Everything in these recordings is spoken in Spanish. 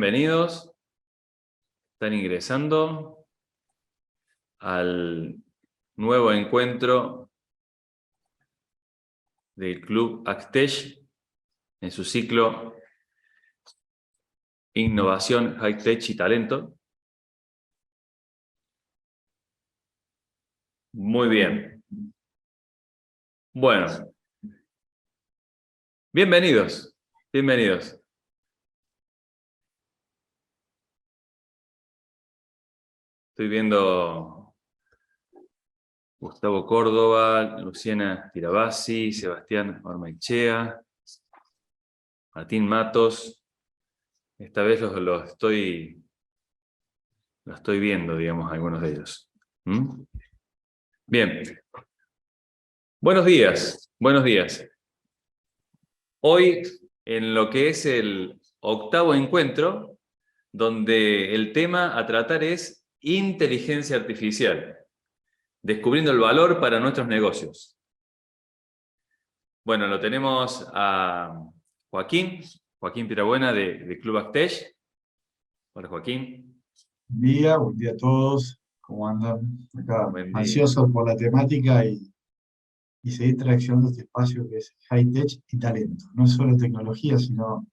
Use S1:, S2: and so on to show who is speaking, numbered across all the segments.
S1: Bienvenidos. Están ingresando al nuevo encuentro del Club Actech en su ciclo Innovación, High Tech y Talento. Muy bien. Bueno, bienvenidos. Bienvenidos. Estoy viendo Gustavo Córdoba, Luciana Tirabassi, Sebastián Ormaichea, Martín Matos. Esta vez lo estoy viendo, digamos, algunos de ellos. Bien. Buenos días. Buenos días. Hoy, en lo que es el octavo encuentro, donde el tema a tratar es inteligencia artificial, descubriendo el valor para nuestros negocios. Bueno, lo tenemos a Joaquín Pirabuena de Club Actech. Hola, Joaquín.
S2: Buen día a todos. ¿Cómo andan? Acá
S1: Buen día.
S2: ansiosos por la temática y seguir traccionando este espacio que es High Tech y talento. No es solo tecnología, sino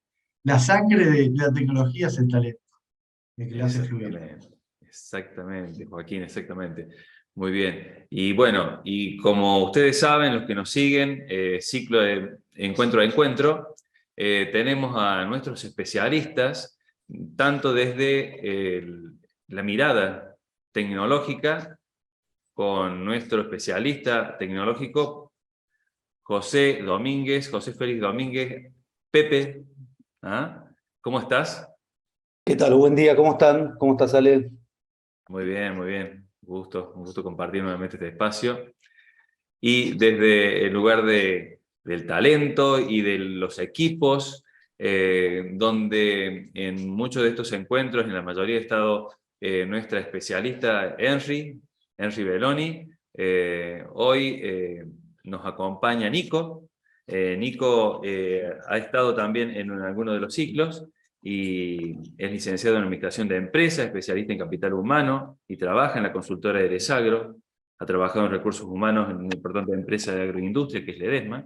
S2: la sangre de la tecnología es el talento, el que la hace fluir.
S1: Exactamente, Joaquín, exactamente. Muy bien. Y bueno, y como ustedes saben, los que nos siguen, ciclo de encuentro a encuentro, tenemos a nuestros especialistas, tanto desde la mirada tecnológica, con nuestro especialista tecnológico, José Félix Domínguez. Pepe, ¿ah? ¿Cómo estás?
S3: ¿Qué tal? Buen día, ¿cómo están? ¿Cómo estás, Ale?
S1: Muy bien, muy bien. Un gusto compartir nuevamente este espacio. Y desde el lugar del talento y de los equipos, donde en muchos de estos encuentros, en la mayoría ha estado nuestra especialista Henry Belloni. Hoy nos acompaña Nico. Nico ha estado también en alguno de los ciclos y es licenciado en Administración de Empresas, especialista en Capital Humano y trabaja en la consultora Eresagro. Ha trabajado en recursos humanos en una importante empresa de agroindustria que es Ledesma.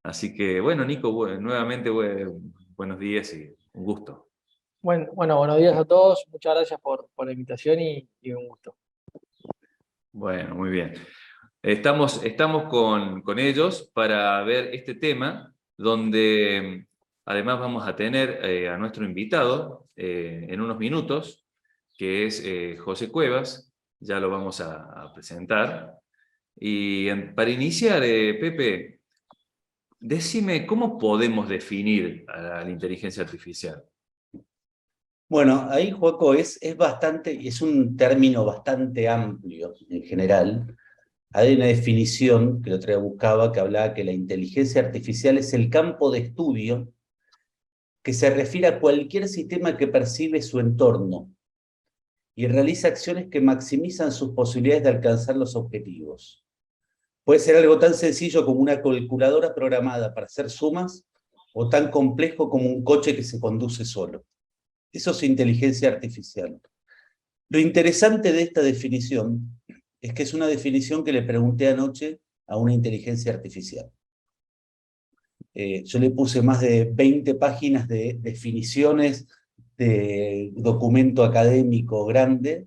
S1: Así que, bueno, Nico, nuevamente buenos días y un gusto.
S4: Bueno, buenos días a todos. Muchas gracias por la invitación y un gusto.
S1: Bueno, muy bien. Estamos con ellos para ver este tema, donde además vamos a tener a nuestro invitado en unos minutos, que es José Cuevas. Ya lo vamos a presentar. Y para iniciar, Pepe, decime, ¿cómo podemos definir a la inteligencia artificial?
S3: Bueno, ahí, Joaco, es un término bastante amplio en general. Hay una definición que el otro día buscaba que hablaba que la inteligencia artificial es el campo de estudio que se refiere a cualquier sistema que percibe su entorno y realiza acciones que maximizan sus posibilidades de alcanzar los objetivos. Puede ser algo tan sencillo como una calculadora programada para hacer sumas o tan complejo como un coche que se conduce solo. Eso es inteligencia artificial. Lo interesante de esta definición es que es una definición que le pregunté anoche a una inteligencia artificial. Yo le puse más de 20 páginas de definiciones de documento académico grande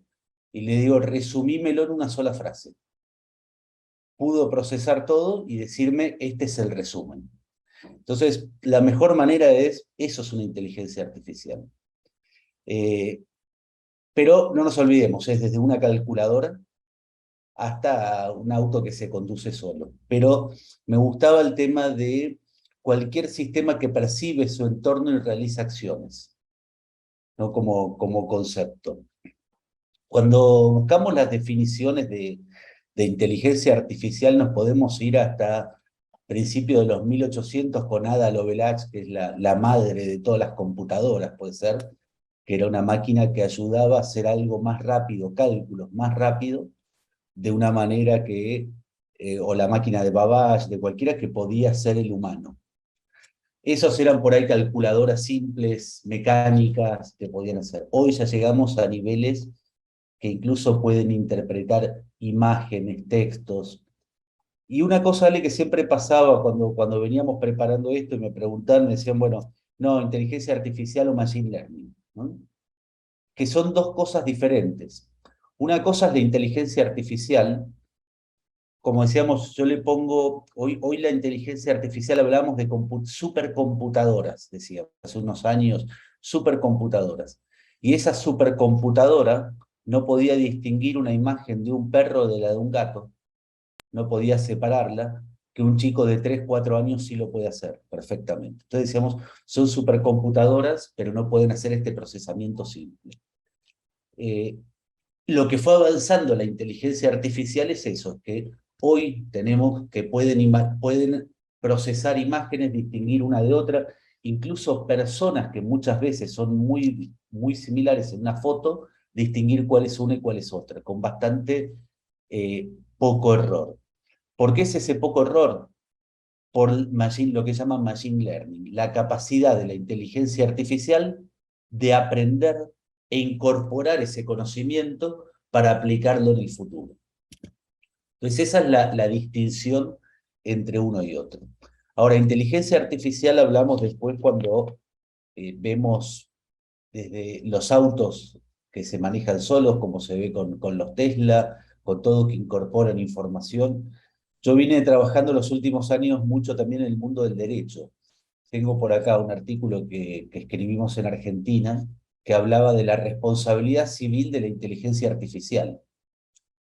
S3: y le digo, resumímelo en una sola frase. Pudo procesar todo y decirme, este es el resumen. Entonces, la mejor manera eso es una inteligencia artificial. Pero no nos olvidemos, es desde una calculadora hasta un auto que se conduce solo. Pero me gustaba el tema de cualquier sistema que percibe su entorno y realiza acciones, ¿no? Como concepto. Cuando buscamos las definiciones de inteligencia artificial, nos podemos ir hasta principios de los 1800 con Ada Lovelace, que es la madre de todas las computadoras, puede ser, que era una máquina que ayudaba a hacer algo más rápido, cálculos más rápido, de una manera que, o la máquina de Babbage, de cualquiera que podía ser el humano. Esos eran por ahí calculadoras simples, mecánicas, que podían hacer. Hoy ya llegamos a niveles que incluso pueden interpretar imágenes, textos. Y una cosa, Ale, que siempre pasaba cuando veníamos preparando esto y me preguntaban, me decían, bueno, no, inteligencia artificial o machine learning, ¿no? Que son dos cosas diferentes. Una cosa es la inteligencia artificial, como decíamos, yo le pongo, hoy la inteligencia artificial, hablamos de supercomputadoras, decía hace unos años, supercomputadoras. Y esa supercomputadora no podía distinguir una imagen de un perro de la de un gato, no podía separarla, que un chico de 3, 4 años sí lo puede hacer perfectamente. Entonces decíamos, son supercomputadoras, pero no pueden hacer este procesamiento simple. Lo que fue avanzando la inteligencia artificial es eso, que hoy tenemos que pueden procesar imágenes, distinguir una de otra, incluso personas que muchas veces son muy, muy similares en una foto, distinguir cuál es una y cuál es otra, con bastante poco error. ¿Por qué es ese poco error? Por lo que llaman machine learning, la capacidad de la inteligencia artificial de aprender e incorporar ese conocimiento para aplicarlo en el futuro. Entonces esa es la distinción entre uno y otro. Ahora, inteligencia artificial hablamos después cuando vemos desde los autos que se manejan solos, como se ve con los Tesla, con todo que incorporan información. Yo vine trabajando los últimos años mucho también en el mundo del derecho. Tengo por acá un artículo que escribimos en Argentina que hablaba de la responsabilidad civil de la inteligencia artificial,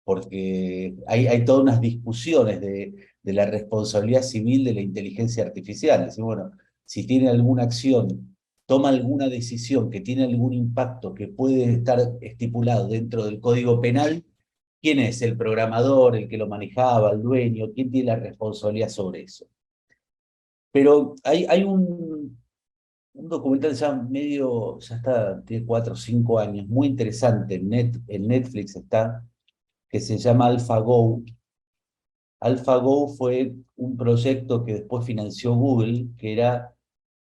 S3: porque hay todas unas discusiones de la responsabilidad civil de la inteligencia artificial. Decimos, bueno, si tiene alguna acción, toma alguna decisión que tiene algún impacto que puede estar estipulado dentro del Código Penal, ¿quién es? ¿El programador, el que lo manejaba, el dueño? ¿Quién tiene la responsabilidad sobre eso? Pero hay un documental ya medio, ya está, tiene 4 o 5 años, muy interesante, en Netflix está, que se llama AlphaGo. AlphaGo fue un proyecto que después financió Google, que era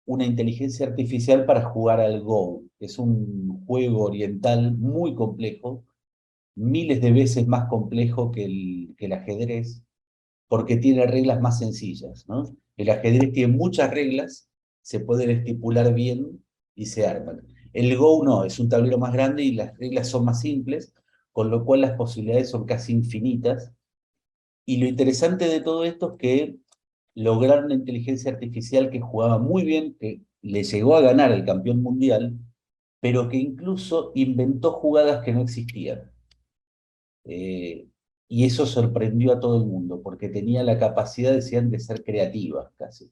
S3: una inteligencia artificial para jugar al Go. Es un juego oriental muy complejo, miles de veces más complejo que el ajedrez, porque tiene reglas más sencillas, ¿no? El ajedrez tiene muchas reglas, se pueden estipular bien y se arman. El Go no, es un tablero más grande y las reglas son más simples, con lo cual las posibilidades son casi infinitas. Y lo interesante de todo esto es que lograron una inteligencia artificial que jugaba muy bien, que le llegó a ganar al campeón mundial, pero que incluso inventó jugadas que no existían. Y eso sorprendió a todo el mundo, porque tenía la capacidad, decían, de ser creativa, casi.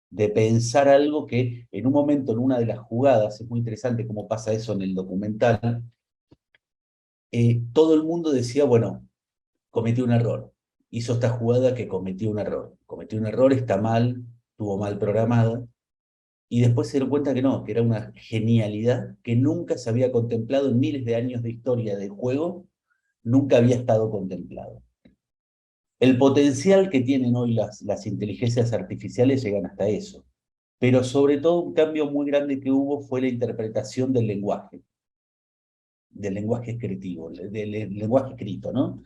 S3: De pensar algo que en un momento, en una de las jugadas, es muy interesante cómo pasa eso en el documental, todo el mundo decía, bueno, cometió un error. Hizo esta jugada que cometió un error. Cometió un error, está mal, estuvo mal programada. Y después se dio cuenta que no, que era una genialidad que nunca se había contemplado en miles de años de historia del juego, nunca había estado contemplado. El potencial que tienen hoy las inteligencias artificiales llegan hasta eso. Pero sobre todo un cambio muy grande que hubo fue la interpretación del lenguaje escritivo, del lenguaje escrito, ¿no?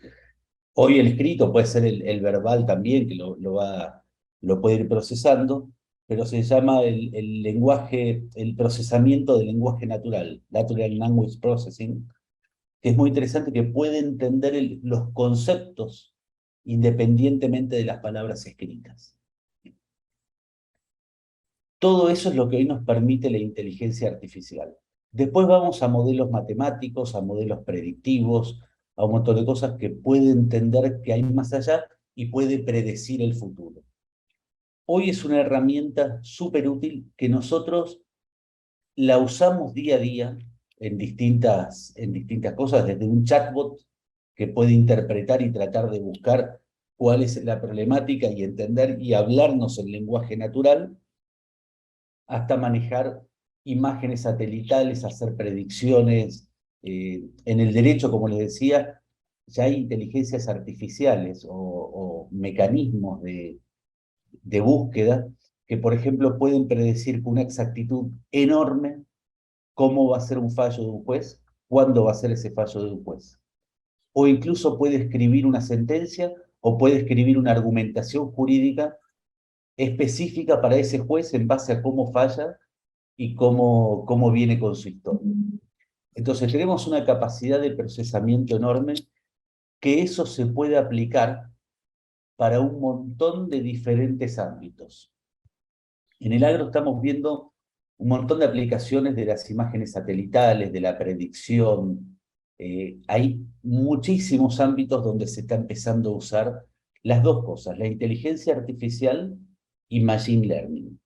S3: Hoy el escrito puede ser el verbal también, que lo puede ir procesando, pero se llama el lenguaje, el procesamiento del lenguaje natural, Natural Language Processing, que es muy interesante, que puede entender los conceptos independientemente de las palabras escritas. Todo eso es lo que hoy nos permite la inteligencia artificial. Después vamos a modelos matemáticos, a modelos predictivos, a un montón de cosas que puede entender que hay más allá y puede predecir el futuro. Hoy es una herramienta súper útil que nosotros la usamos día a día en distintas cosas, desde un chatbot que puede interpretar y tratar de buscar cuál es la problemática y entender y hablarnos en lenguaje natural, hasta manejar imágenes satelitales, hacer predicciones. En el derecho, como les decía, ya hay inteligencias artificiales o mecanismos de búsqueda que, por ejemplo, pueden predecir con una exactitud enorme cómo va a ser un fallo de un juez, cuándo va a ser ese fallo de un juez. O incluso puede escribir una sentencia o puede escribir una argumentación jurídica específica para ese juez en base a cómo falla y cómo viene con su historia. Entonces tenemos una capacidad de procesamiento enorme que eso se puede aplicar para un montón de diferentes ámbitos. En el agro estamos viendo un montón de aplicaciones de las imágenes satelitales, de la predicción. Hay muchísimos ámbitos donde se está empezando a usar las dos cosas, la inteligencia artificial y machine learning.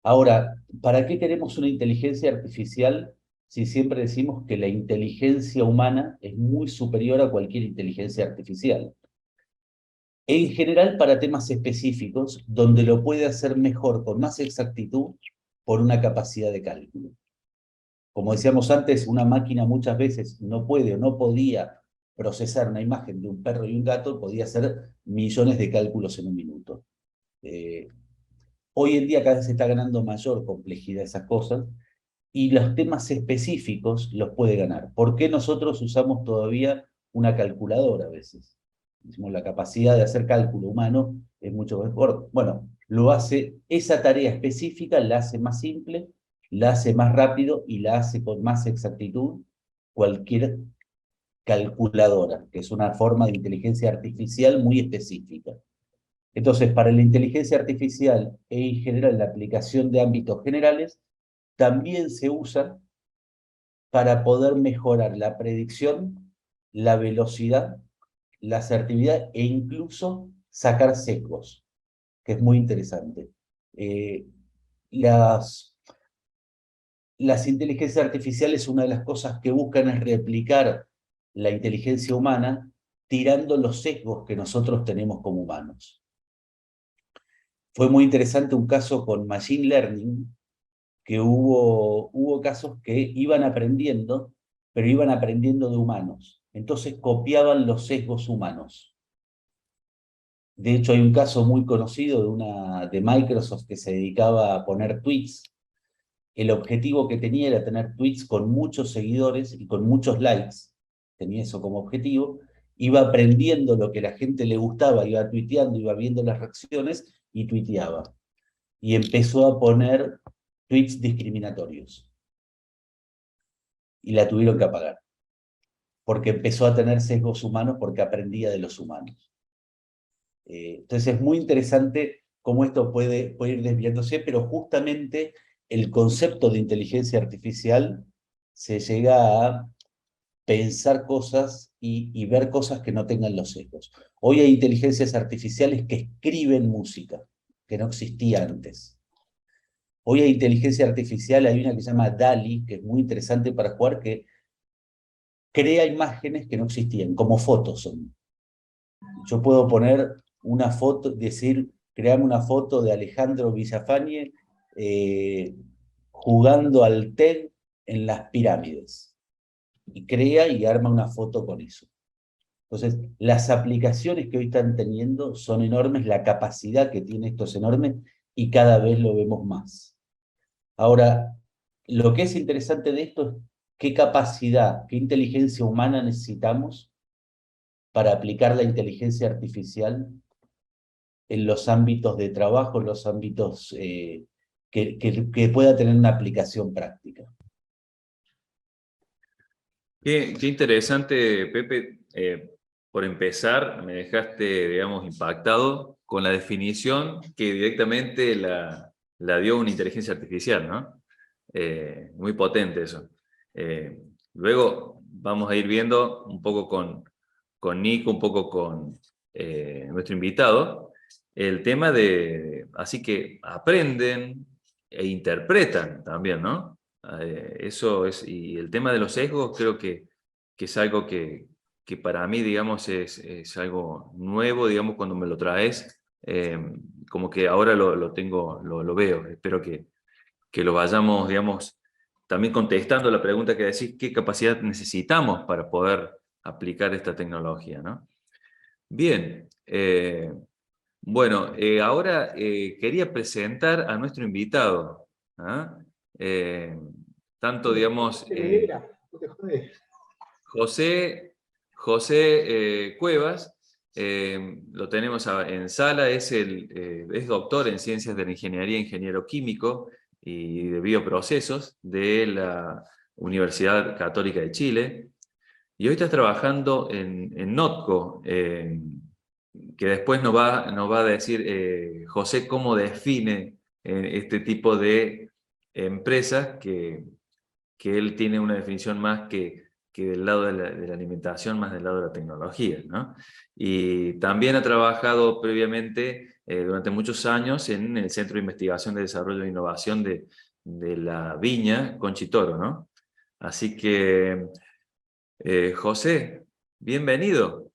S3: Ahora, ¿para qué queremos una inteligencia artificial si siempre decimos que la inteligencia humana es muy superior a cualquier inteligencia artificial? En general para temas específicos, donde lo puede hacer mejor, con más exactitud, por una capacidad de cálculo. Como decíamos antes, una máquina muchas veces no puede o no podía procesar una imagen de un perro y un gato, podía hacer millones de cálculos en un minuto. Hoy en día cada vez se está ganando mayor complejidad esas cosas, y los temas específicos los puede ganar. ¿Por qué nosotros usamos todavía una calculadora a veces? Decimos, la capacidad de hacer cálculo humano es mucho mejor. Bueno, lo hace, esa tarea específica la hace más simple, la hace más rápido y la hace con más exactitud cualquier calculadora, que es una forma de inteligencia artificial muy específica. Entonces, para la inteligencia artificial en general la aplicación de ámbitos generales, también se usa para poder mejorar la predicción, la velocidad, la asertividad e incluso sacar sesgos, que es muy interesante. Las inteligencias artificiales, una de las cosas que buscan es replicar la inteligencia humana tirando los sesgos que nosotros tenemos como humanos. Fue muy interesante un caso con Machine Learning, que hubo casos que iban aprendiendo, pero iban aprendiendo de humanos. Entonces copiaban los sesgos humanos. De hecho, hay un caso muy conocido de Microsoft que se dedicaba a poner tweets. El objetivo que tenía era tener tweets con muchos seguidores y con muchos likes. Tenía eso como objetivo. Iba aprendiendo lo que a la gente le gustaba, iba tuiteando, iba viendo las reacciones y tuiteaba. Y empezó a poner tweets discriminatorios. Y la tuvieron que apagar. Porque empezó a tener sesgos humanos porque aprendía de los humanos. Entonces es muy interesante cómo esto puede ir desviándose, pero justamente el concepto de inteligencia artificial se llega a pensar cosas y ver cosas que no tengan los sesgos. Hoy hay inteligencias artificiales que escriben música, que no existía antes. Hoy hay inteligencia artificial, hay una que se llama DALL-E, que es muy interesante para jugar, que crea imágenes que no existían, como fotos son. Yo puedo poner una foto, decir, crearme una foto de Alejandro Villafañe jugando al TED en las pirámides. Y crea y arma una foto con eso. Entonces, las aplicaciones que hoy están teniendo son enormes, la capacidad que tiene esto es enorme y cada vez lo vemos más. Ahora, lo que es interesante de esto es qué capacidad, qué inteligencia humana necesitamos para aplicar la inteligencia artificial en los ámbitos de trabajo, en los ámbitos que pueda tener una aplicación práctica.
S1: Qué interesante, Pepe. Por empezar, me dejaste, digamos, impactado con la definición que directamente la dio una inteligencia artificial, ¿no? Muy potente eso. Luego vamos a ir viendo un poco con Nico, un poco con nuestro invitado, el tema así que aprenden e interpretan también, ¿no? Eso es, y el tema de los sesgos creo que es algo que para mí, digamos, es algo nuevo, digamos, cuando me lo traes, como que ahora lo tengo, lo veo. Espero que lo vayamos, digamos, también contestando la pregunta que decís, ¿qué capacidad necesitamos para poder aplicar esta tecnología, ¿no? Bien, Bueno, ahora quería presentar a nuestro invitado. ¿Ah? Eh, Tanto, digamos,
S4: No te jodes.
S1: José Cuevas, lo tenemos en sala, es doctor en Ciencias de la Ingeniería, ingeniero químico y de bioprocesos de la Universidad Católica de Chile. Y hoy está trabajando en Notco, que después nos va a decir José cómo define este tipo de empresas que él tiene una definición más que del lado de la alimentación, más del lado de la tecnología, ¿no? Y también ha trabajado previamente, durante muchos años, en el Centro de Investigación de Desarrollo e Innovación de la Viña Conchitoro, ¿no? Así que, José, bienvenido.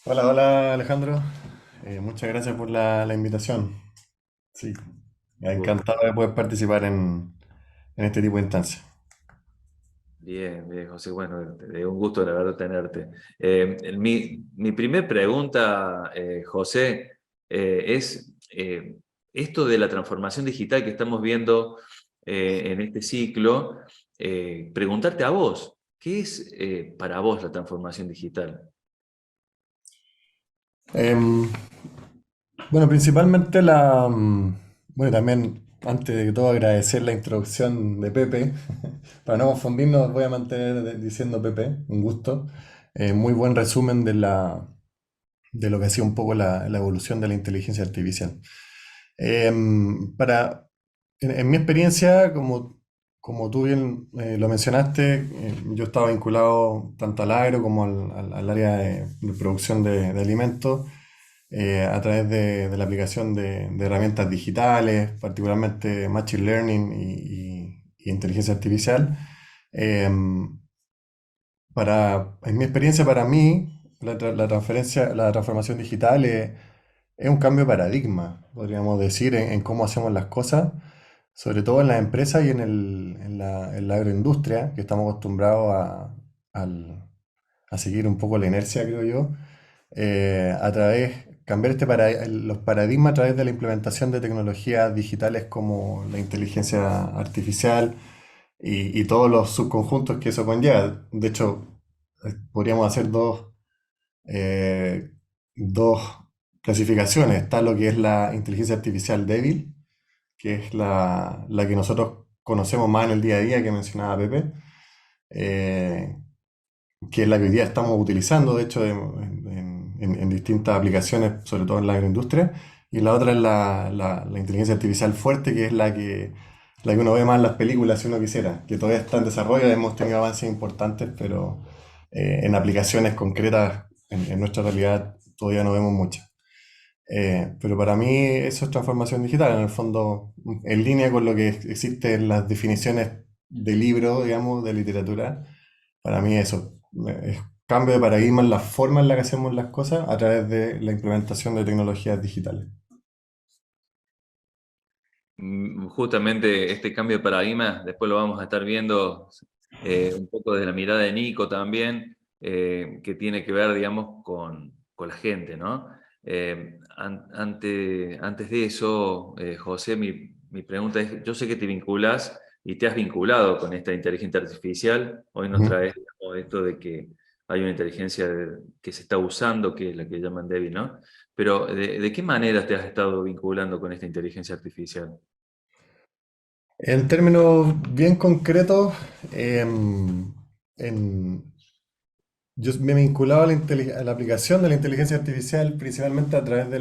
S5: Hola, hola Alejandro. Muchas gracias por la invitación. Sí, encantado de poder participar en este tipo de instancias.
S1: Bien, bien, José, bueno, un gusto la verdad tenerte. Mi primer pregunta, José, es esto de la transformación digital que estamos viendo en este ciclo, preguntarte a vos, ¿qué es para vos la transformación digital?
S5: Em, bueno, bueno, también antes de todo agradecer la introducción de Pepe. Para no confundirnos, voy a mantener diciendo Pepe, un gusto. Muy buen resumen de lo que ha sido un poco la evolución de la inteligencia artificial. Para, en mi experiencia, como tú bien lo mencionaste, yo estaba vinculado tanto al agro como al área de producción de alimentos a través de la aplicación de herramientas digitales, particularmente Machine Learning y inteligencia artificial. Em, en mi experiencia, para mí, la transformación digital es un cambio de paradigma, podríamos decir, en cómo hacemos las cosas, sobre todo en las empresas y en la agroindustria, que estamos acostumbrados al- a seguir un poco la inercia, creo yo, cambiar los paradigmas a través de la implementación de tecnologías digitales como la inteligencia artificial y todos los subconjuntos que eso conlleva. De hecho, podríamos hacer eh, dos clasificaciones. Está lo que es la inteligencia artificial débil, que es la que nosotros conocemos más en el día a día, que mencionaba Pepe, eh, que es la que hoy día estamos utilizando, de hecho, en distintas aplicaciones, sobre todo en la agroindustria. Y la otra es la inteligencia artificial fuerte, que es la que uno ve más en las películas, si uno quisiera, que todavía está en desarrollo, hemos tenido avances importantes, pero en aplicaciones concretas en nuestra realidad todavía no vemos muchas. Pero para mí eso es transformación digital, en el fondo, en línea con lo que existe en las definiciones de libro, digamos, de literatura. Para mí eso es cambio de paradigma en la forma en la que hacemos las cosas a través de la implementación de tecnologías digitales.
S1: Justamente este cambio de paradigma, después lo vamos a estar viendo un poco desde la mirada de Nico también, que tiene que ver, digamos, con la gente, ¿no? Antes de eso, José, mi pregunta es, yo sé que te vinculas y te has vinculado con esta inteligencia artificial, hoy nos
S5: Ujú.
S1: traes digamos, esto de que hay una inteligencia que se está usando, que es la que llaman débil, ¿no? Pero de qué manera te has estado vinculando con esta inteligencia artificial?
S5: En términos bien concretos, em, en- yo me he vinculado a la aplicación de la inteligencia artificial principalmente a través de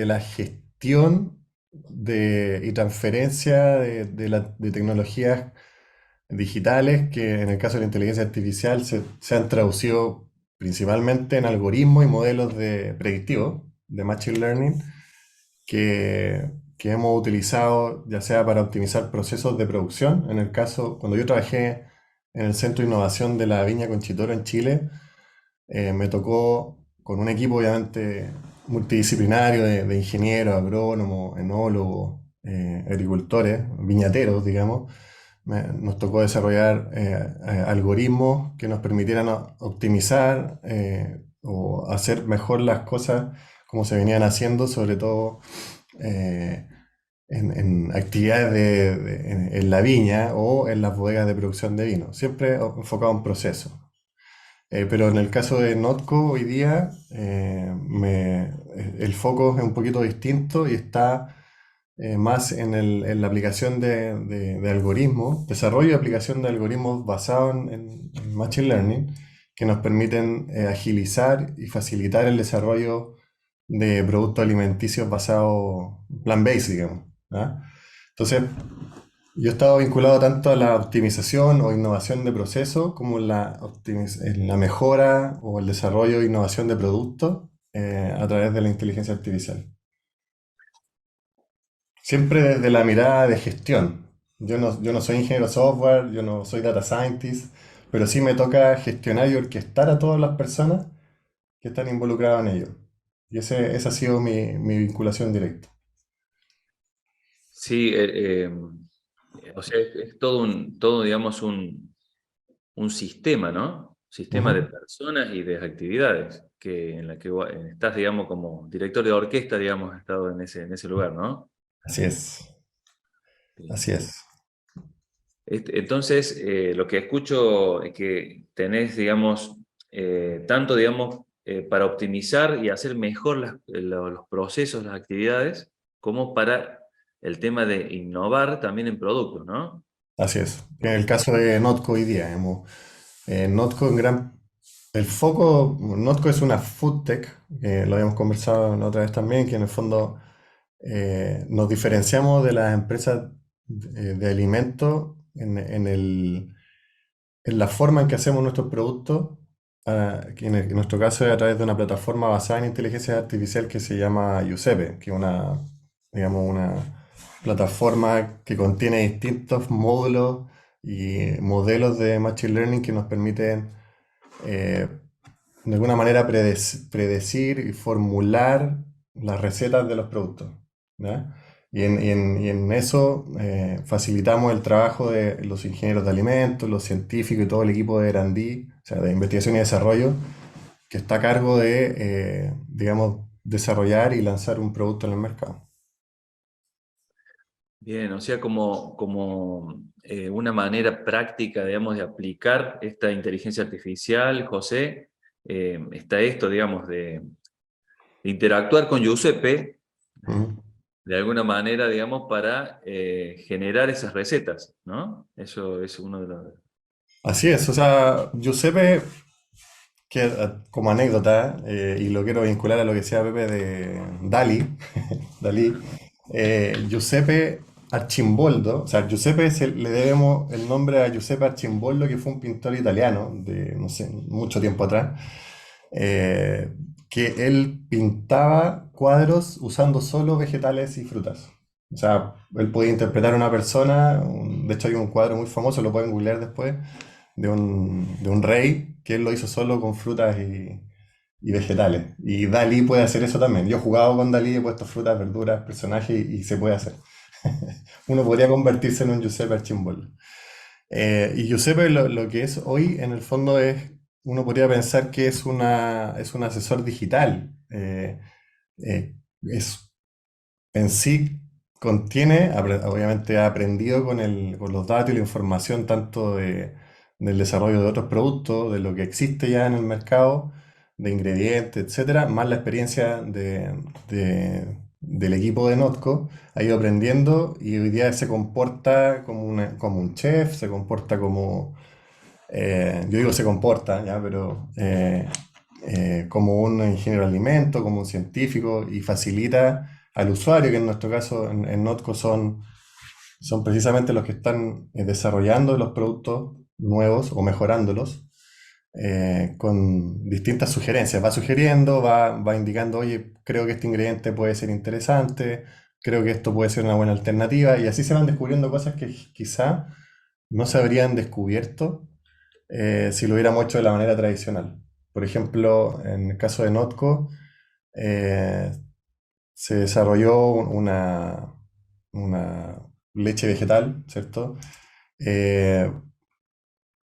S5: la gestión y transferencia de tecnologías digitales que en el caso de la inteligencia artificial se han traducido principalmente en algoritmos y modelos predictivos de Machine Learning que hemos utilizado ya sea para optimizar procesos de producción. En el caso, cuando yo trabajé en el Centro de Innovación de la Viña Conchitoro en Chile, me tocó con un equipo obviamente multidisciplinario de ingenieros, agrónomos, enólogos, agricultores, viñateros, digamos. Nos tocó desarrollar algoritmos que nos permitieran optimizar o hacer mejor las cosas como se venían haciendo, sobre todo eh, en actividades en la viña o en las bodegas de producción de vino, siempre enfocado en proceso. Pero en el caso de Notco hoy día el foco es un poquito distinto y está más en la aplicación de algoritmos, desarrollo y aplicación de algoritmos basados en Machine Learning que nos permiten agilizar y facilitar el desarrollo de productos alimenticios basados plant-based, digamos. ¿Ah? Entonces, yo he estado vinculado tanto a la optimización o innovación de procesos como en la mejora o el desarrollo e innovación de productos a través de la inteligencia artificial. Siempre desde la mirada de gestión. Yo no soy ingeniero software, yo no soy data scientist, pero sí me toca gestionar y orquestar a todas las personas que están involucradas en ello. Y esa ha sido mi vinculación directa.
S1: Sí, o sea, es todo, digamos, un sistema, ¿no? Sistema de
S5: Ujú.
S1: personas y de actividades en la que estás, digamos, como director de orquesta, digamos, has estado en ese lugar, ¿no?
S5: Así es,
S1: Sí.
S5: así es.
S1: Entonces, lo que escucho es que tenés, digamos, tanto, digamos, para optimizar y hacer mejor los procesos, las actividades, como para el tema de innovar también en productos, ¿no?
S5: Así es. En el caso de Notco hoy día, Notco el foco, Notco es una food tech, lo habíamos conversado la otra vez también, que en el fondo nos diferenciamos de las empresas de alimentos en la forma en que hacemos nuestros productos, que en nuestro caso es a través de una plataforma basada en inteligencia artificial que se llama Giuseppe, que es digamos, una plataforma que contiene distintos módulos y modelos de Machine Learning que nos permiten eh, de alguna manera predecir y formular las recetas de los productos. ¿Ya? Y en eso facilitamos el trabajo de los ingenieros de alimentos, los científicos y todo el equipo de R&D, o sea, de investigación y desarrollo, que está a cargo de, digamos, desarrollar y lanzar un producto en el mercado.
S1: Bien, o sea, como una manera práctica, digamos, de aplicar esta inteligencia artificial, José, está esto, digamos, de interactuar con Giuseppe,
S5: Ujú.
S1: de alguna manera, digamos, para generar esas recetas, ¿no? Eso es uno de los...
S5: Así es, o sea, Giuseppe, que como anécdota, y lo quiero vincular a lo que decía Pepe de Dalí, Giuseppe Arcimboldo, o sea, le debemos el nombre a Giuseppe Arcimboldo, que fue un pintor italiano de, no sé, mucho tiempo atrás, eh, que él pintaba cuadros usando solo vegetales y frutas. O sea, él podía interpretar a una persona, de hecho hay un cuadro muy famoso, lo pueden googlear después, de un rey que él lo hizo solo con frutas y vegetales. Y Dalí puede hacer eso también. Yo he jugado con Dalí, he puesto frutas, verduras, personajes y se puede hacer. Uno podría convertirse en un Giuseppe Archimboldo. Y Giuseppe lo que es hoy, en el fondo, uno podría pensar que es un asesor digital. Es en sí contiene, obviamente ha aprendido con los datos y la información tanto del desarrollo de otros productos, de lo que existe ya en el mercado, de ingredientes, etcétera, más la experiencia del equipo de Notco, ha ido aprendiendo y hoy día se comporta como un chef, se comporta como, yo digo se comporta, ya, pero como un ingeniero de alimentos, como un científico y facilita al usuario, que en nuestro caso en Notco son precisamente los que están desarrollando los productos nuevos o mejorándolos con distintas sugerencias. Va sugiriendo, va indicando, oye, creo que este ingrediente puede ser interesante, creo que esto puede ser una buena alternativa, y así se van descubriendo cosas que quizá no se habrían descubierto si lo hubiéramos hecho de la manera tradicional. Por ejemplo, en el caso de Notco, eh, se desarrolló una leche vegetal, ¿cierto? Eh,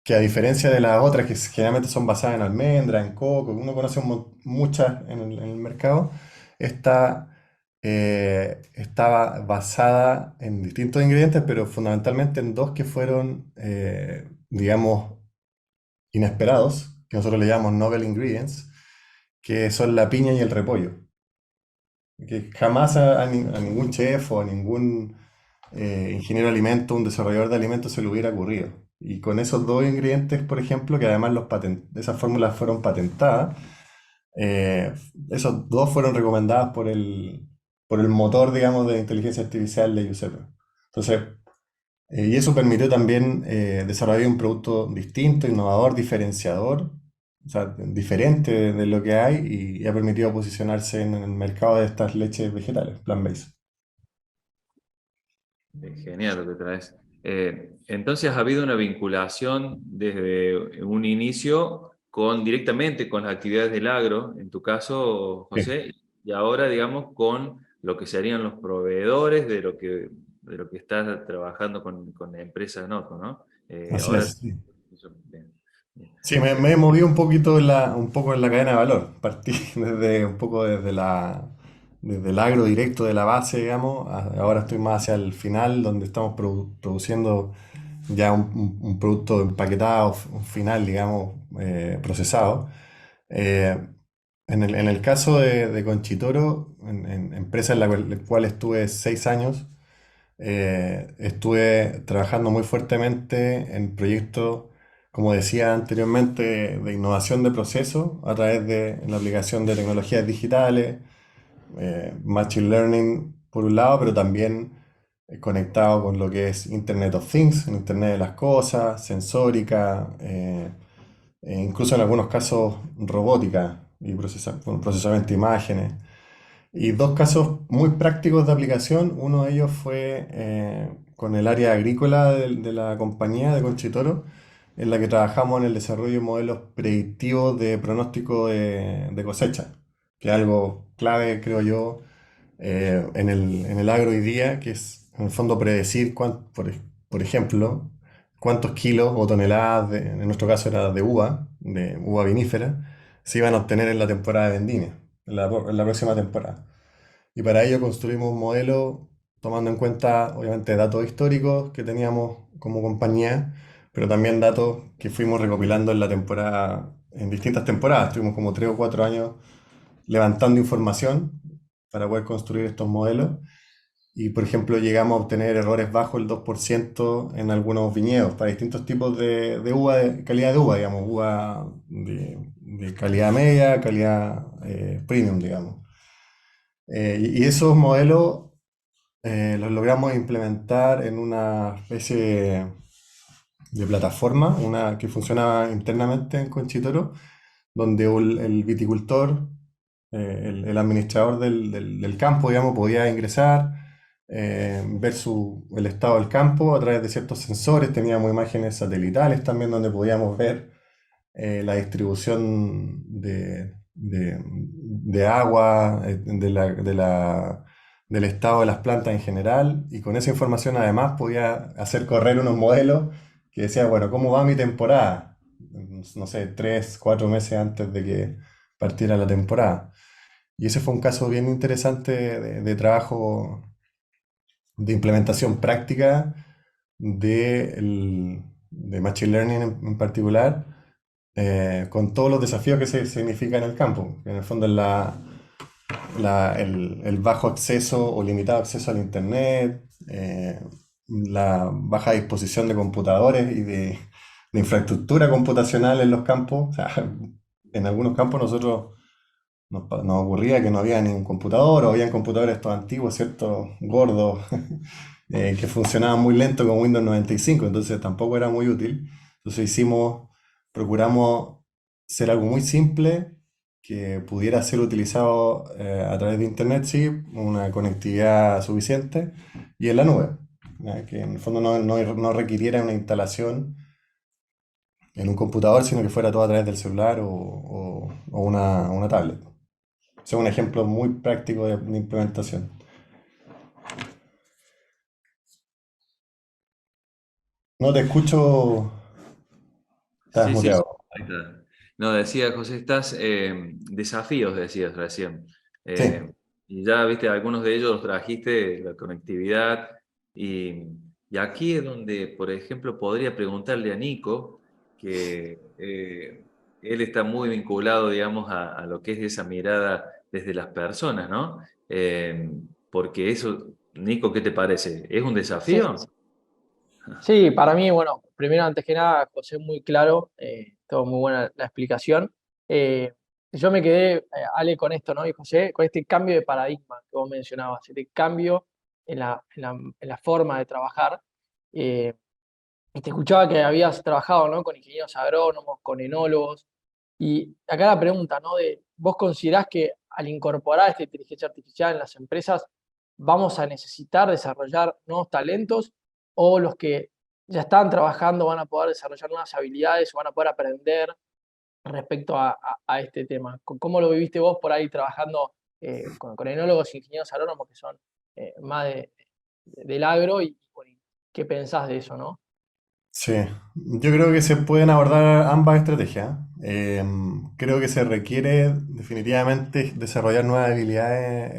S5: que a diferencia de las otras que generalmente son basadas en almendra, en coco, uno conoce muchas en el mercado, esta estaba basada en distintos ingredientes, pero fundamentalmente en dos que fueron, digamos, inesperados, que nosotros le llamamos novel ingredients, que son la piña y el repollo. Que jamás a ningún chef o a ningún ingeniero de alimentos, un desarrollador de alimentos se le hubiera ocurrido. Y con esos dos ingredientes, por ejemplo, que además esas fórmulas fueron patentadas, esos dos fueron recomendadas por el motor, digamos, de inteligencia artificial de Giuseppe. Entonces, y eso permitió también desarrollar un producto distinto, innovador, diferenciador, o sea, diferente de lo que hay y ha permitido posicionarse en el mercado de estas leches vegetales, plant-based.
S1: Genial lo que traes. Entonces ha habido una vinculación desde un inicio directamente con las actividades del agro, en tu caso,
S5: Sí,
S1: José, y ahora, digamos, con lo que serían los proveedores de lo que estás trabajando con empresas Noto, ¿no?
S5: así
S1: Ahora,
S5: es. Sí.
S1: bien, bien.
S5: Sí, me he movido un poco en la cadena de valor. Partí desde el agro directo de la base, digamos. Ahora estoy más hacia el final, donde estamos produciendo ya un producto empaquetado, un final, digamos, procesado. Eh, en el caso de Conchitoro, en empresa en la cual estuve 6 años, estuve trabajando muy fuertemente en proyectos, como decía anteriormente, de innovación de procesos a través de la aplicación de tecnologías digitales, Machine Learning por un lado, pero también conectado con lo que es Internet of Things, el Internet de las cosas, sensórica, incluso en algunos casos robótica y procesamiento de imágenes. Y dos casos muy prácticos de aplicación. Uno de ellos fue con el área agrícola de la compañía de Conchitoro, en la que trabajamos en el desarrollo de modelos predictivos de pronóstico de cosecha, que es algo clave, creo yo, en el agro hoy día, que es en el fondo predecir, por ejemplo, cuántos kilos o toneladas, en nuestro caso era de uva vinífera, se iban a obtener en la temporada de vendimia, en la próxima temporada. Y para ello construimos un modelo tomando en cuenta, obviamente, datos históricos que teníamos como compañía, pero también datos que fuimos recopilando en distintas temporadas. Estuvimos como 3 o 4 años levantando información para poder construir estos modelos. Y, por ejemplo, llegamos a obtener errores bajo el 2% en algunos viñedos para distintos tipos de uva, de calidad de uva, digamos, uva de calidad media, calidad premium, digamos. Y esos modelos los logramos implementar en una especie de plataforma, una que funcionaba internamente en Conchitoro, donde el viticultor, el administrador del campo, digamos, podía ingresar, ver el estado del campo a través de ciertos sensores. Teníamos imágenes satelitales también donde podíamos ver la distribución de agua, del estado de las plantas en general, y con esa información además podía hacer correr unos modelos que decían, bueno, ¿cómo va mi temporada? No sé, 3, 4 meses antes de que partiera la temporada. Y ese fue un caso bien interesante de trabajo de implementación práctica de Machine Learning en particular, con todos los desafíos que se significa en el campo, que en el fondo es el bajo acceso o limitado acceso al Internet, la baja disposición de computadores y de infraestructura computacional en los campos. O sea, en algunos campos nosotros nos ocurría que no había ni un computador, o habían computadores estos antiguos, ¿cierto? Gordos, que funcionaban muy lento con Windows 95, entonces tampoco era muy útil. Entonces procuramos ser algo muy simple, que pudiera ser utilizado a través de Internet, sí, una conectividad suficiente, y en la nube, ¿ya? Que en el fondo no requiriera una instalación en un computador, sino que fuera todo a través del celular o una tablet. Ese es un ejemplo muy práctico de implementación. No te escucho, Estás
S1: Sí, sí, sí,
S5: muteado.
S1: ahí está. No, decía José, desafíos, decías recién.
S5: Sí,
S1: Eh, y ya viste, algunos de ellos los trajiste, la conectividad. Y, y aquí es donde, por ejemplo, podría preguntarle a Nico, que él está muy vinculado, digamos, a lo que es esa mirada desde las personas, ¿no? Porque eso, Nico, ¿qué te parece? ¿Es un
S4: Sí,
S1: desafío?
S4: sí, para mí, bueno, primero, antes que nada, José, muy claro, todo muy buena la explicación. Eh, yo me quedé, Ale, con esto, ¿no? Y José, con este cambio de paradigma que vos mencionabas, este cambio en la forma de trabajar. Eh, y te escuchaba que habías trabajado, ¿no? Con ingenieros agrónomos, con enólogos. Y acá la pregunta, ¿no? ¿Vos considerás que al incorporar esta inteligencia artificial en las empresas vamos a necesitar desarrollar nuevos talentos o los que ya están trabajando van a poder desarrollar nuevas habilidades o van a poder aprender respecto a este tema? ¿Cómo lo viviste vos por ahí trabajando con enólogos e ingenieros agrónomos que son más del agro y bueno, qué pensás de eso, ¿no?
S5: sí. Yo creo que se pueden abordar ambas estrategias. Creo que se requiere definitivamente desarrollar nuevas habilidades